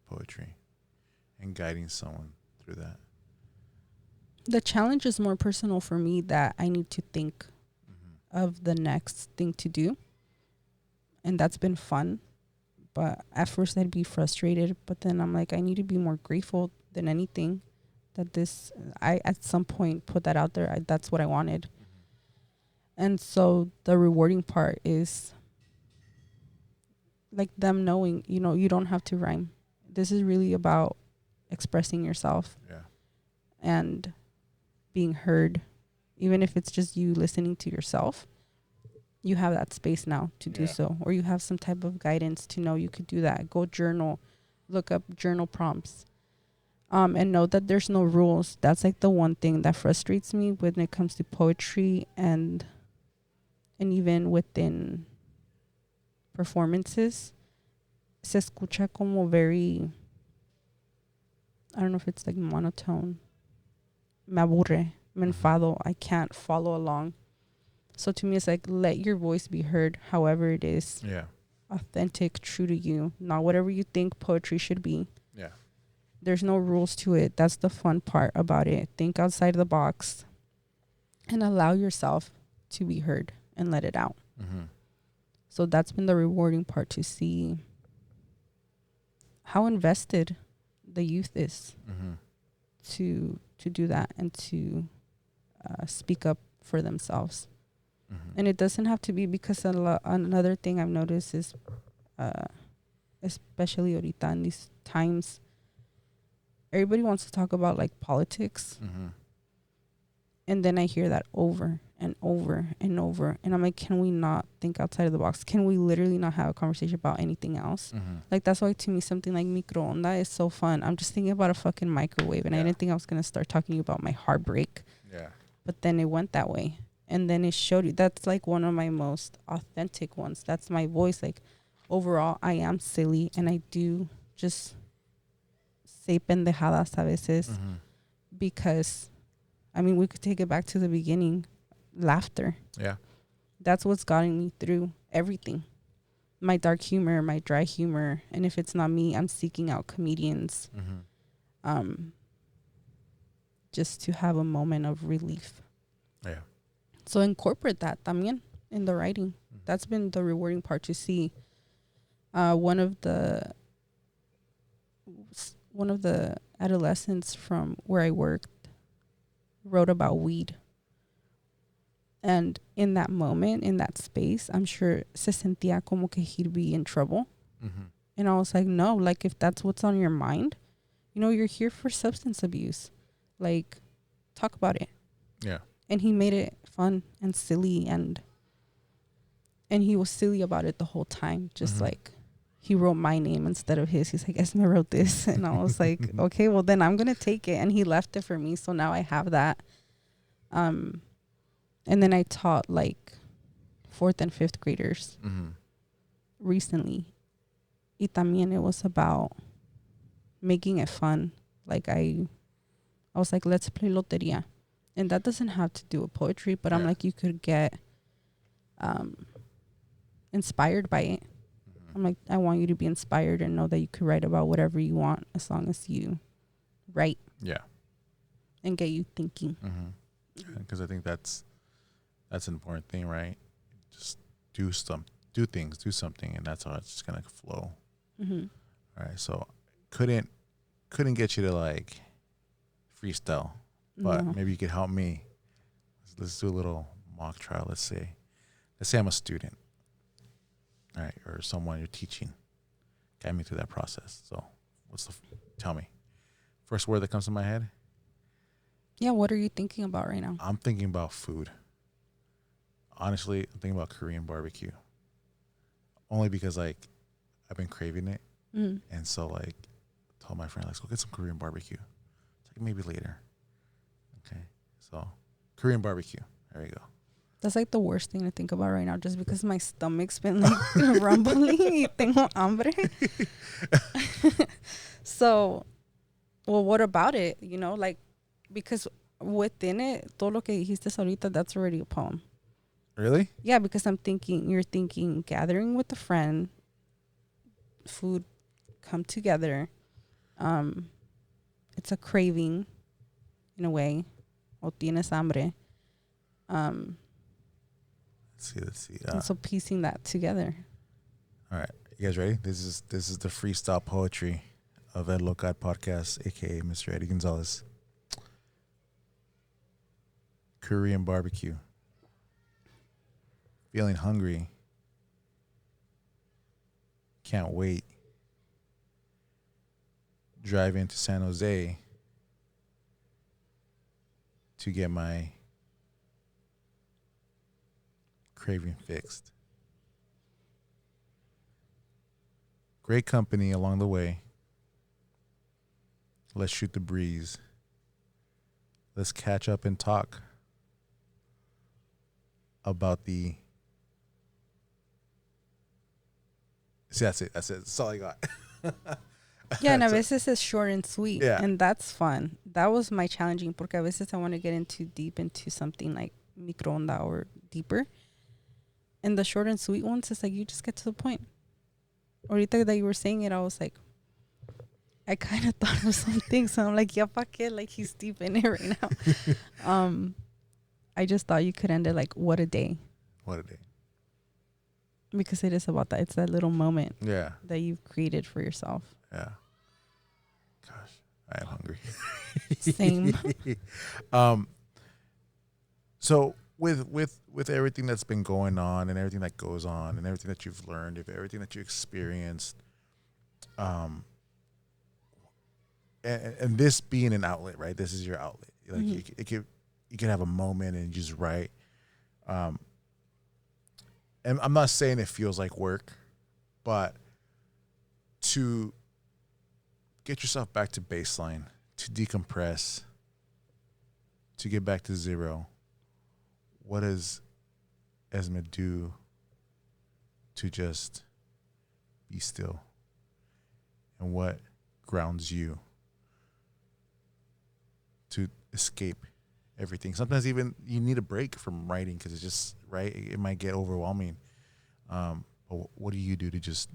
poetry and guiding someone through that? The challenge is more personal for me, that I need to think of the next thing to do. And that's been fun. But at first I'd be frustrated, but then I'm like, I need to be more grateful than anything that I at some point put that out there. That's what I wanted. And so the rewarding part is like them knowing, you don't have to rhyme. This is really about expressing yourself. Yeah. And being heard. Even if it's just you listening to yourself, you have that space now to do so. Or you have some type of guidance to know you could do that. Go journal, look up journal prompts. And know that there's no rules. That's like the one thing that frustrates me when it comes to poetry and even within performances. Se escucha como very, I don't know if it's like monotone. Me aburre, me enfado. I can't follow along. So to me, it's like, let your voice be heard however it is. Yeah. Authentic, true to you. Not whatever you think poetry should be. Yeah. There's no rules to it. That's the fun part about it. Think outside the box and allow yourself to be heard and let it out. So that's been the rewarding part, to see how invested the youth is to do that and to speak up for themselves. And it doesn't have to be, because another thing I've noticed is, especially ahorita in these times, everybody wants to talk about like politics. And then I hear that over and over and over. And I'm like, can we not think outside of the box? Can we literally not have a conversation about anything else? Like, that's why to me something like microonda is so fun. I'm just thinking about a fucking microwave, and I didn't think I was going to start talking about my heartbreak. Yeah. But then it went that way. And then it showed you. That's like one of my most authentic ones. That's my voice. Like, overall, I am silly, and I do just say pendejadas a veces because, I mean, we could take it back to the beginning. Laughter. Yeah. That's what's gotten me through everything. My dark humor, my dry humor. And if it's not me, I'm seeking out comedians. Just to have a moment of relief. Yeah. So incorporate that también in the writing. That's been the rewarding part, to see. One of the adolescents from where I worked wrote about weed. And in that moment, in that space, I'm sure se sentía como que he'd be in trouble. And I was like, no, like, if that's what's on your mind, you're here for substance abuse. Like, talk about it. Yeah. And he made it fun and silly, and he was silly about it the whole time. Just like, he wrote my name instead of his. He's like, Esme wrote this. And I was like, okay, well then I'm going to take it. And he left it for me. So now I have that. And then I taught like 4th and 5th graders recently. Y también it was about making it fun. Like, I was like, let's play loteria. And that doesn't have to do with poetry, but I'm like, you could get inspired by it. I'm like, I want you to be inspired and know that you could write about whatever you want, as long as you write. Yeah. And get you thinking. Because I think that's an important thing, right? Just do something, and that's how it's just gonna flow. All right. So couldn't get you to like freestyle, but maybe you could help me. Let's do a little mock trial. Let's say I'm a student, all right, or someone you're teaching. Guide me through that process. So tell me, first word that comes to my head? Yeah, what are you thinking about right now? I'm thinking about food. Honestly, I'm thinking about Korean barbecue. Only because, like, I've been craving it, Mm. and so like told my friend, let's go get some Korean barbecue. It's like maybe later. Okay, so Korean barbecue. There we go. That's like the worst thing to think about right now, just because my stomach's been like rumbling. Y tengo hambre. So, well, what about it? You know, like, because within it, todo lo que dijiste ahorita, that's already a poem. Really? Yeah, because you're thinking gathering with a friend, food come together. It's a craving in a way. O tienes hambre. Let's see. And so piecing that together. All right, you guys ready? This is the freestyle poetry of Ed Locat podcast, aka Mr. Eddie Gonzalez. Korean barbecue. Feeling hungry. Can't wait. Drive into San Jose to get my craving fixed. Great company along the way. Let's shoot the breeze. Let's catch up and talk about the. See, that's it. That's all I got. Yeah, and a veces it's short and sweet. Yeah. And that's fun. That was my challenging, porque a veces I want to get deep into something like microonda or deeper. And the short and sweet ones, it's like you just get to the point. Ahorita that you were saying it, I was like, I kind of thought of something. So I'm like, yeah, fuck it. Like, he's deep in it right now. I just thought you could end it like, what a day. What a day. Because it is about that. It's that little moment Yeah. that you've created for yourself. Yeah. Gosh, I am hungry. Same. So with everything that's been going on and everything that goes on and everything that you've learned, if everything that you experienced, and this being an outlet, right? This is your outlet. Like you could have a moment and just write. And I'm not saying it feels like work, but to get yourself back to baseline, to decompress, to get back to zero, what does Esme do to just be still? And what grounds you to escape everything? Sometimes even you need a break from writing because it's just, right, it might get overwhelming. But what do you do to just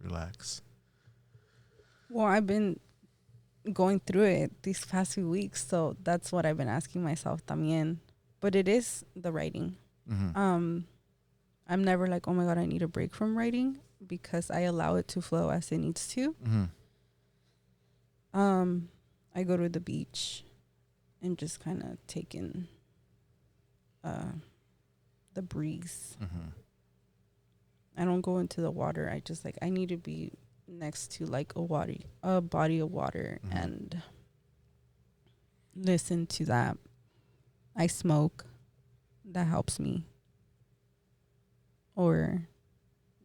relax? Well, I've been going through it these past few weeks, so that's what I've been asking myself también. But it is the writing. Mm-hmm. I'm never like, oh my God, I need a break from writing, because I allow it to flow as it needs to. Mm-hmm. I go to the beach and just kind of take in the breeze. Mm-hmm. I don't go into the water. I just I need to be next to like a body of water, Mm-hmm. and listen to that. I smoke. That helps me. Or,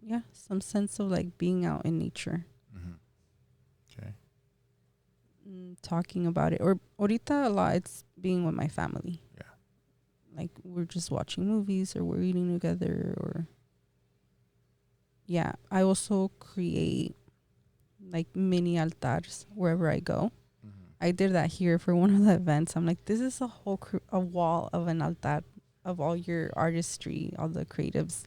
yeah, some sense of like being out in nature. Mm-hmm. Okay. Talking about it. Or ahorita a lot, it's being with my family. Yeah. Like we're just watching movies or we're eating together, or yeah. I also create like mini altars wherever I go. Mm-hmm. I did that here for one of the events. I'm like, this is a whole a wall of an altar of all your artistry, all the creatives.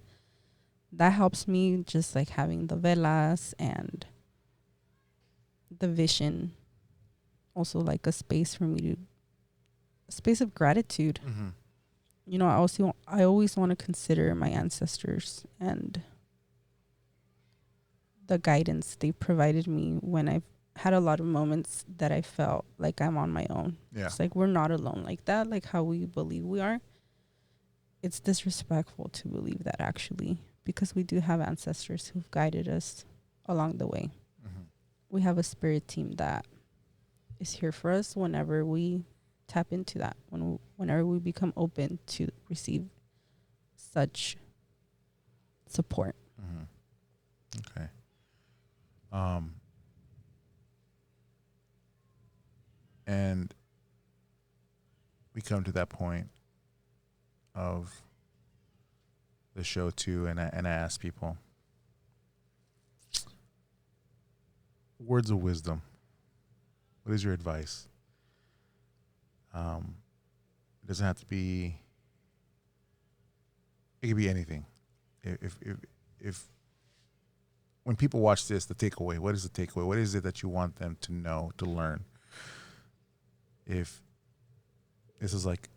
That helps me, just like having the velas and the vision. Also like a space for me to, a space of gratitude. Mm-hmm. You know, I always want to consider my ancestors and the guidance they provided me when I've had a lot of moments that I felt like I'm on my own. Yeah. It's like we're not alone like that, like how we believe we are. It's disrespectful to believe that, actually, because we do have ancestors who've guided us along the way. Mm-hmm. We have a spirit team that is here for us whenever we tap into that, whenever we become open to receive such support. Mm-hmm. Okay. Um, and we come to that point of the show too, and I ask people words of wisdom. What is your advice? It doesn't have to be. It could be anything. If when people watch this, the takeaway. What is the takeaway? What is it that you want them to know, to learn? If this is like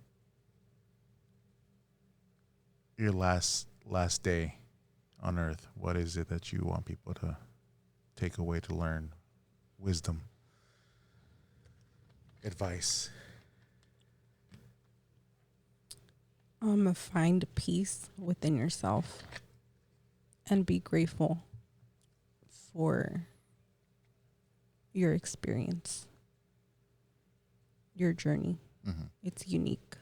your last day on earth, what is it that you want people to take away, to learn? Wisdom, advice. Find peace within yourself and be grateful for your experience, your journey. Mm-hmm. It's unique.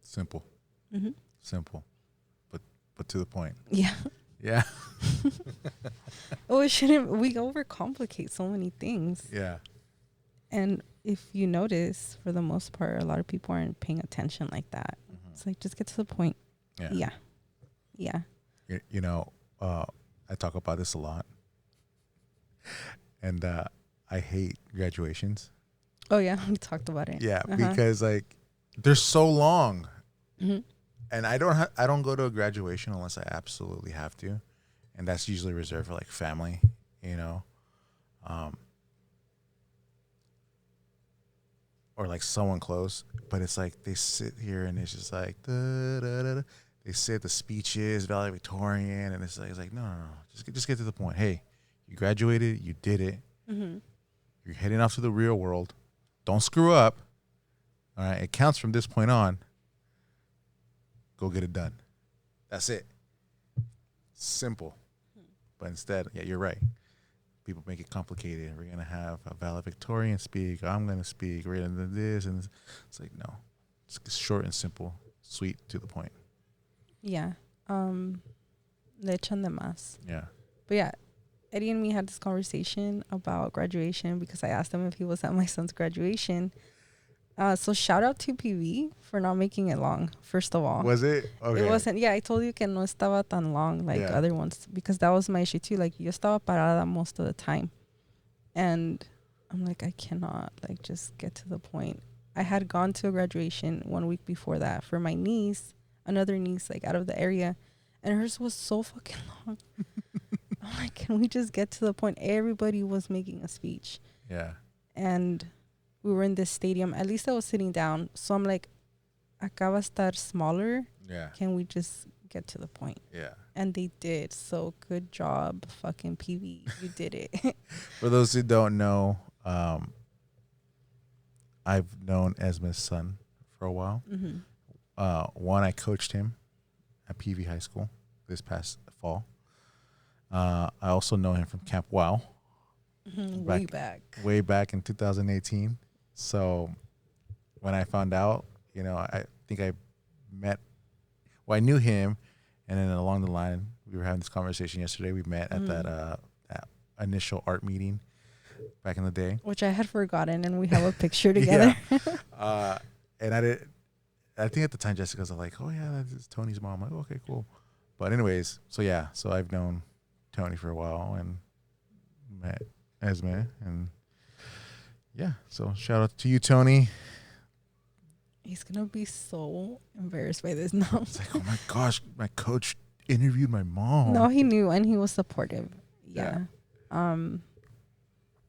Simple. Mm-hmm. Simple, but to the point. Yeah. Yeah. Oh, it shouldn't. We overcomplicate so many things. Yeah. And if you notice, for the most part, a lot of people aren't paying attention like that. Mm-hmm. It's like, just get to the point. Yeah. Yeah. You know, I talk about this a lot, and I hate graduations. Oh yeah, we talked about it. Yeah, because like they're so long, Mm-hmm. and I don't go to a graduation unless I absolutely have to, and that's usually reserved for like family, you know, or like someone close. But it's like they sit here and it's just like da, da, da, da. They say the speeches, valedictorian, and it's like no, just get to the point. Hey, you graduated, you did it. Mm-hmm. You're heading off to the real world. Don't screw up. All right, it counts from this point on. Go get it done. That's it. Simple. But instead, yeah, you're right. People make it complicated. We're gonna have a valedictorian speak. I'm gonna speak. We're gonna do this, and it's like no, it's short and simple, sweet, to the point. Yeah. Le echan de más. Yeah. But yeah, Eddie and me had this conversation about graduation because I asked him if he was at my son's graduation. So shout out to PV for not making it long, first of all. Was it? Okay. It wasn't. Yeah, I told you que no estaba tan long like Yeah. other ones because that was my issue too. Like, yo estaba parada most of the time. And I'm like, I cannot, like, just get to the point. I had gone to a graduation 1 week before that for my niece, another niece, like, out of the area. And hers was so fucking long. I'm like, can we just get to the point? Everybody was making a speech. Yeah. And we were in this stadium. At least I was sitting down. So I'm like, acá va a estar smaller. Yeah. Can we just get to the point? Yeah. And they did. So good job, fucking PV. You did it. For those who don't know, I've known Esme's son for a while. Mm-hmm. One, I coached him at PV High School this past fall. I also know him from Camp Wow. Mm-hmm. Way back in 2018. So when I found out, you know, I think I knew him, and then along the line, we were having this conversation yesterday. We met at that initial art meeting back in the day, which I had forgotten, and we have a picture together. And I think at the time Jessica was like, "Oh yeah, that's Tony's mom." I'm like, "Okay, cool." But anyways, so I've known Tony for a while and met Esme, and so shout out to you, Tony. He's gonna be so embarrassed by this now. It's like, oh my gosh, my coach interviewed my mom. No, he knew, and he was supportive. Yeah.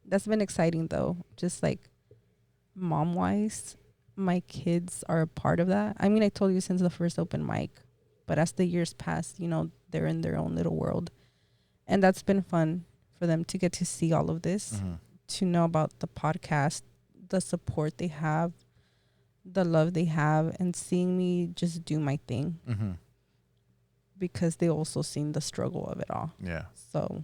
That's been exciting though. Just like mom wise, my kids are a part of that. I mean, I told you since the first open mic, but as the years pass, you know, they're in their own little world, and that's been fun for them to get to see all of this, to know about the podcast, the support they have, the love they have, and seeing me just do my thing, because they also seen the struggle of it all. Yeah. So,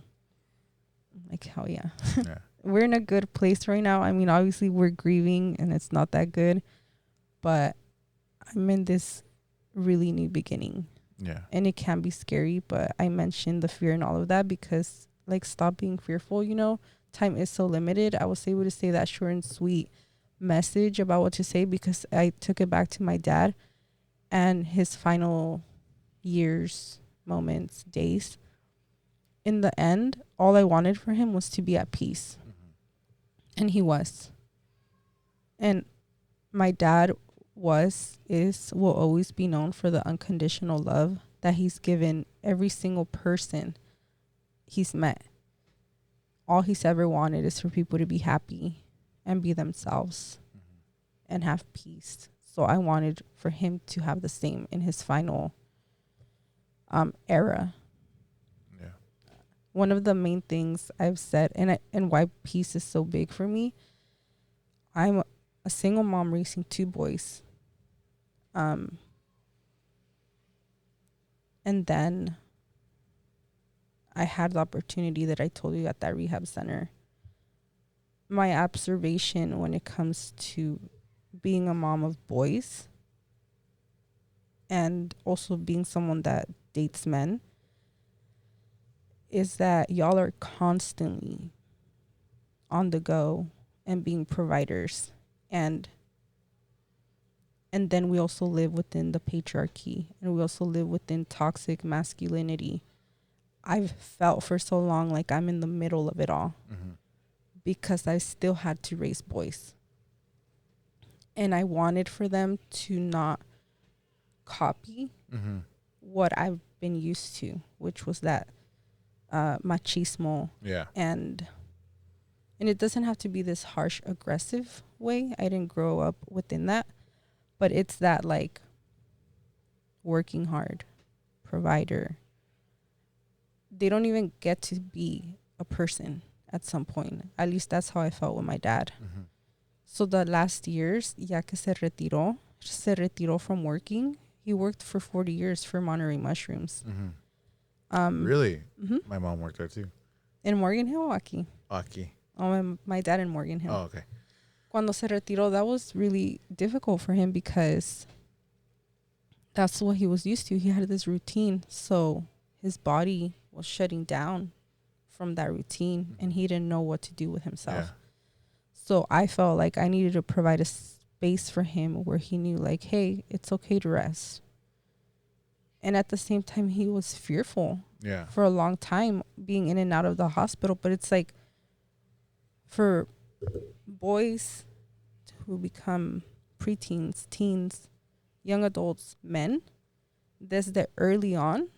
like, hell yeah. Yeah. We're in a good place right now. I mean, obviously we're grieving and it's not that good, but I'm in this really new beginning. Yeah. And it can be scary, but I mentioned the fear and all of that because, like, stop being fearful, you know? Time is so limited. I was able to say that short and sweet message about what to say because I took it back to my dad and his final years, moments, days. In the end, all I wanted for him was to be at peace. And he was. And my dad will always be known for the unconditional love that he's given every single person he's met. All he's ever wanted is for people to be happy and be themselves and have peace. So I wanted for him to have the same in his final era. Yeah. One of the main things I've said and why peace is so big for me, I'm a single mom raising 2 boys. And then I had the opportunity that I told you at that rehab center. My observation when it comes to being a mom of boys and also being someone that dates men is that y'all are constantly on the go and being providers. And then we also live within the patriarchy and we also live within toxic masculinity. I've felt for so long like I'm in the middle of it all because I still had to raise boys. And I wanted for them to not copy what I've been used to, which was that machismo. Yeah. And it doesn't have to be this harsh, aggressive way. I didn't grow up within that. But it's that, like, working hard, provider. They don't even get to be a person at some point. At least that's how I felt with my dad. So the last years, ya que se retiró from working. He worked for 40 years for Monterey Mushrooms. Really? My mom worked there too. In Morgan Hill or aquí? Aquí. Oh, my dad in Morgan Hill. Oh, okay. Cuando se retiró, that was really difficult for him because that's what he was used to. He had this routine. So his body was shutting down from that routine and he didn't know what to do with himself. Yeah. So I felt like I needed to provide a space for him where he knew, like, hey, it's okay to rest. And at the same time, he was fearful for a long time being in and out of the hospital. But it's like for boys who become preteens, teens, young adults, men, this that early on,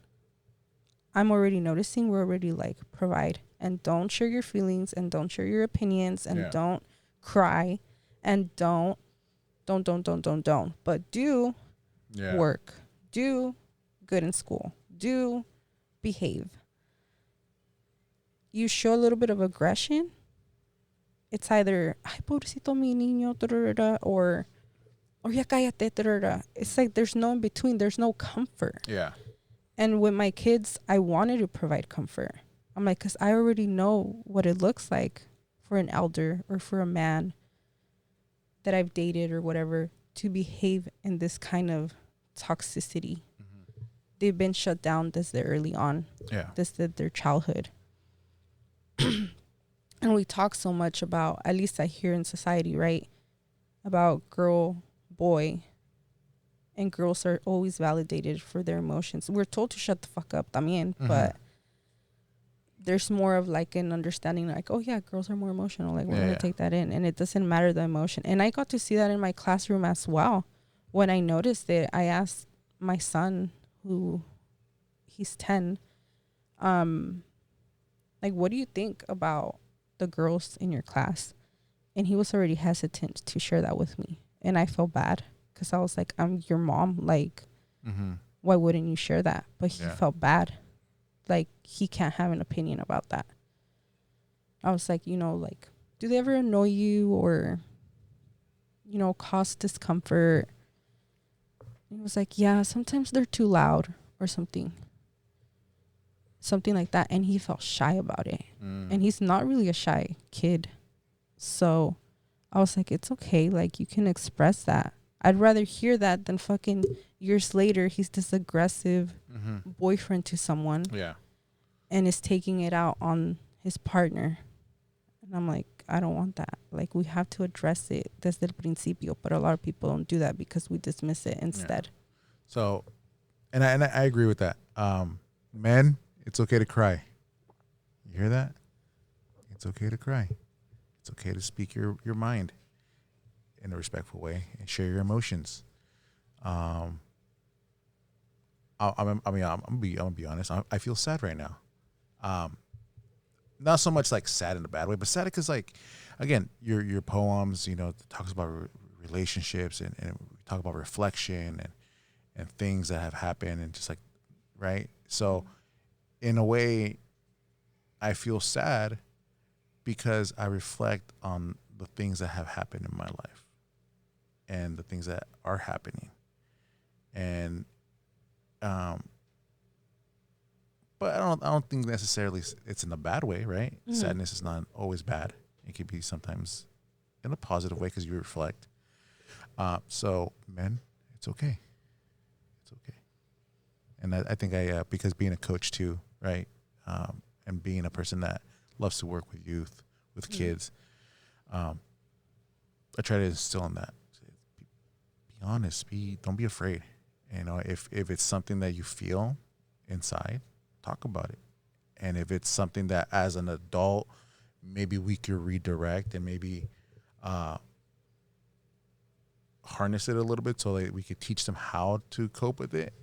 I'm already noticing we're already like provide and don't share your feelings and don't share your opinions and don't cry and don't, but do work, do good in school, do behave. You show a little bit of aggression, it's either ay pobrecito mi niño or ya cállate. It's like there's no in between, there's no comfort. Yeah. And with my kids, I wanted to provide comfort. I'm like, because I already know what it looks like for an elder or for a man that I've dated or whatever to behave in this kind of toxicity. They've been shut down this early on. This their childhood. And we talk so much about, at least I hear in society, right? About girl, boy. And girls are always validated for their emotions. We're told to shut the fuck up también, but there's more of like an understanding like, oh yeah, girls are more emotional. Like we're going to take that in. And it doesn't matter the emotion. And I got to see that in my classroom as well. When I noticed it, I asked my son, who he's 10, like, what do you think about the girls in your class? And he was already hesitant to share that with me. And I felt bad because I was like, I'm your mom. Like, why wouldn't you share that? But he felt bad. Like, he can't have an opinion about that. I was like, you know, like, do they ever annoy you or, you know, cause discomfort? And he was like, yeah, sometimes they're too loud or something like that. And he felt shy about it. And he's not really a shy kid. So I was like, it's okay. Like, you can express that. I'd rather hear that than fucking years later he's this aggressive boyfriend to someone. Yeah. And is taking it out on his partner. And I'm like, I don't want that. Like, we have to address it desde el principio, but a lot of people don't do that because we dismiss it instead. Yeah. So, and I agree with that. Men, it's okay to cry. You hear that? It's okay to cry. It's okay to speak your mind in a respectful way and share your emotions. I'm gonna be honest. I feel sad right now. Not so much like sad in a bad way, but sad because, like, again, your poems, talks about relationships and we talk about reflection and things that have happened and just like, right. So in a way, I feel sad because I reflect on the things that have happened in my life and the things that are happening. And, but I don't think necessarily it's in a bad way, right? Mm-hmm. Sadness is not always bad. It could be sometimes in a positive way because you reflect. So men, it's okay. It's okay. And I think because being a coach too, right? And being a person that loves to work with youth, with kids, I try to instill in that. Be honest. Don't be afraid. If it's something that you feel inside, talk about it. And if it's something that as an adult, maybe we could redirect and maybe harness it a little bit so that we could teach them how to cope with it.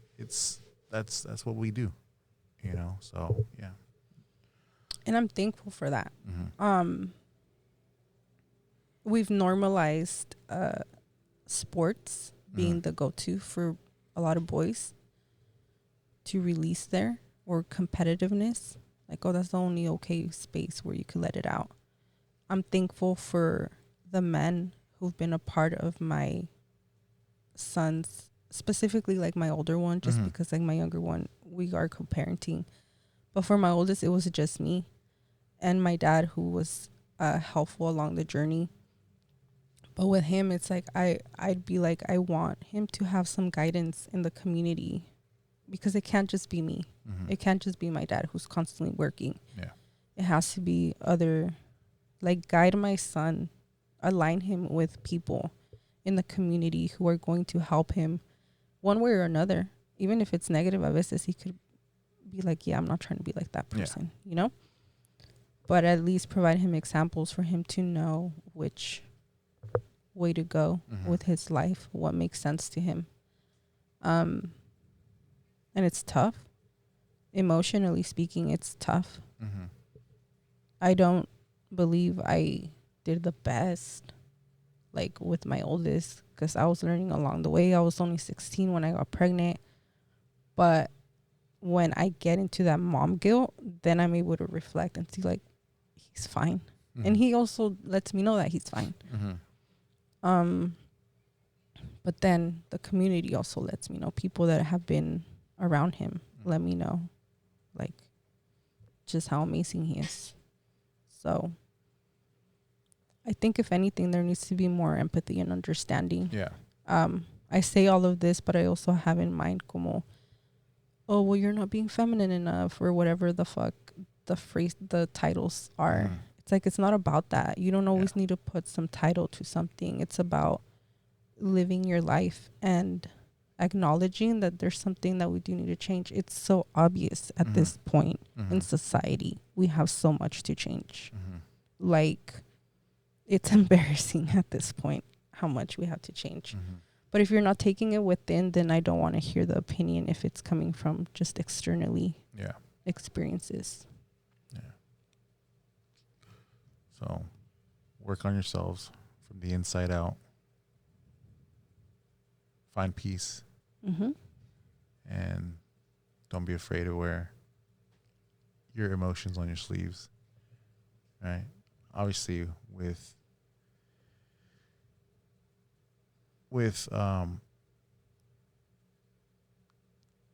That's what we do, so yeah. And I'm thankful for that. Mm-hmm. We've normalized sports being the go-to for a lot of boys to release their or competitiveness. Like, oh, that's the only okay space where you can let it out. I'm thankful for the men who've been a part of my sons, specifically like my older one, just because like my younger one, we are co-parenting. But for my oldest, it was just me and my dad, who was helpful along the journey. But with him, it's like I'd be like, I want him to have some guidance in the community because it can't just be me. Mm-hmm. It can't just be my dad who's constantly working. Yeah. It has to be other, like, guide my son, align him with people in the community who are going to help him one way or another. Even if it's negative, a veces he could be like, yeah, I'm not trying to be like that person, But at least provide him examples for him to know which way to go with his life, what makes sense to him. And it's tough. Emotionally speaking, it's tough. Mm-hmm. I don't believe I did the best, like, with my oldest, because I was learning along the way. I was only 16 when I got pregnant. But when I get into that mom guilt, then I'm able to reflect and see, like, he's fine. Mm-hmm. And he also lets me know that he's fine. Mm-hmm. But then the community also lets me know. People that have been around him let me know, like, just how amazing he is. So I think if anything, there needs to be more empathy and understanding. Yeah. I say all of this, but I also have in mind como, oh, well, you're not being feminine enough, or whatever the fuck the titles are. Mm. It's like, it's not about that. You don't always need to put some title to something. It's about living your life and acknowledging that there's something that we do need to change. It's so obvious at this point in society. We have so much to change. Like, it's embarrassing at this point how much we have to change. But if you're not taking it within, then I don't want to hear the opinion if it's coming from just externally experiences. Yeah. So work on yourselves from the inside out. Find peace. And don't be afraid to wear your emotions on your sleeves. Right? Obviously, with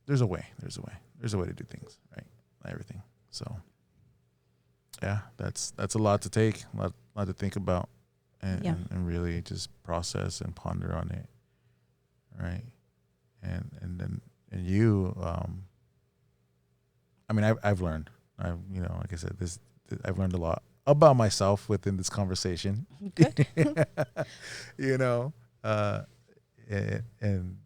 there's a way to do things, right? Not everything. So yeah, that's a lot to take, a lot to think about, and really just process and ponder on it. right? And you, I mean, I've learned. Like I said, I've learned a lot about myself within this conversation. Good. you know, uh, and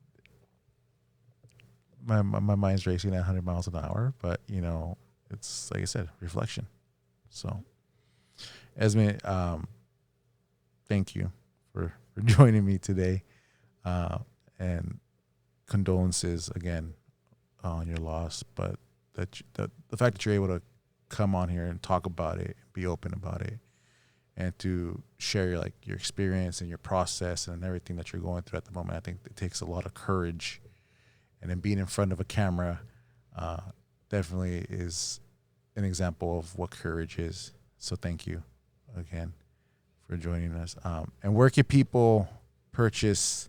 my mind's racing at 100 miles an hour, but it's like I said, reflection. So, Esme, thank you for joining me today, and condolences again on your loss. But the fact that you're able to come on here and talk about it, be open about it, and to share your experience and your process and everything that you're going through at the moment, I think it takes a lot of courage. And then being in front of a camera definitely is an example of what courage is. So thank you again for joining us. And where can people purchase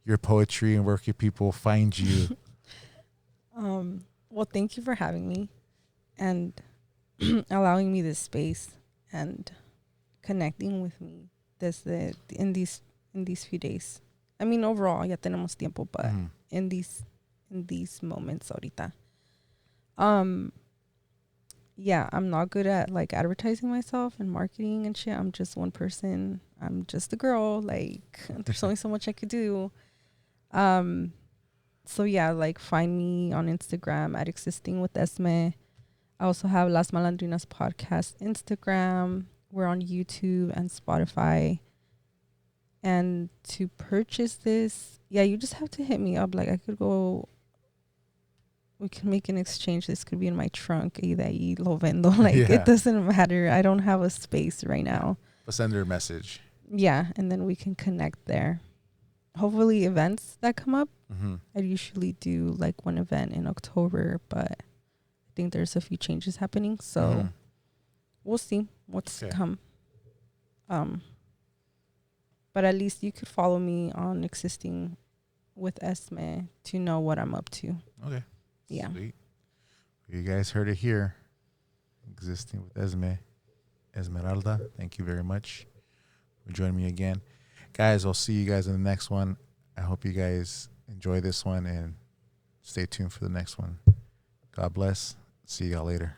your poetry, and where can people find you? Well, thank you for having me and allowing me this space and connecting with me in these few days. I mean, overall, ya tenemos tiempo, but in these moments ahorita. Yeah, I'm not good at advertising myself and marketing and shit. I'm just one person. I'm just a girl. There's only so much I could do. So yeah, find me on Instagram at Existing with Esme. I also have Las Malandrinas podcast Instagram. We're on YouTube and Spotify. And to purchase this, yeah, you just have to hit me up. We can make an exchange. This could be in my trunk. Y lo vendo. It doesn't matter. I don't have a space right now. But send her a message. Yeah, and then we can connect there. Hopefully events that come up. I usually do one event in October, but I think there's a few changes happening. So we'll see what's to come. But at least you could follow me on Existing with Esme to know what I'm up to. Okay. Yeah. Sweet. You guys heard it here. Existing with Esme. Esmeralda, thank you very much for joining me again. Guys, I'll see you guys in the next one. I hope you guys enjoy this one and stay tuned for the next one. God bless. See y'all later.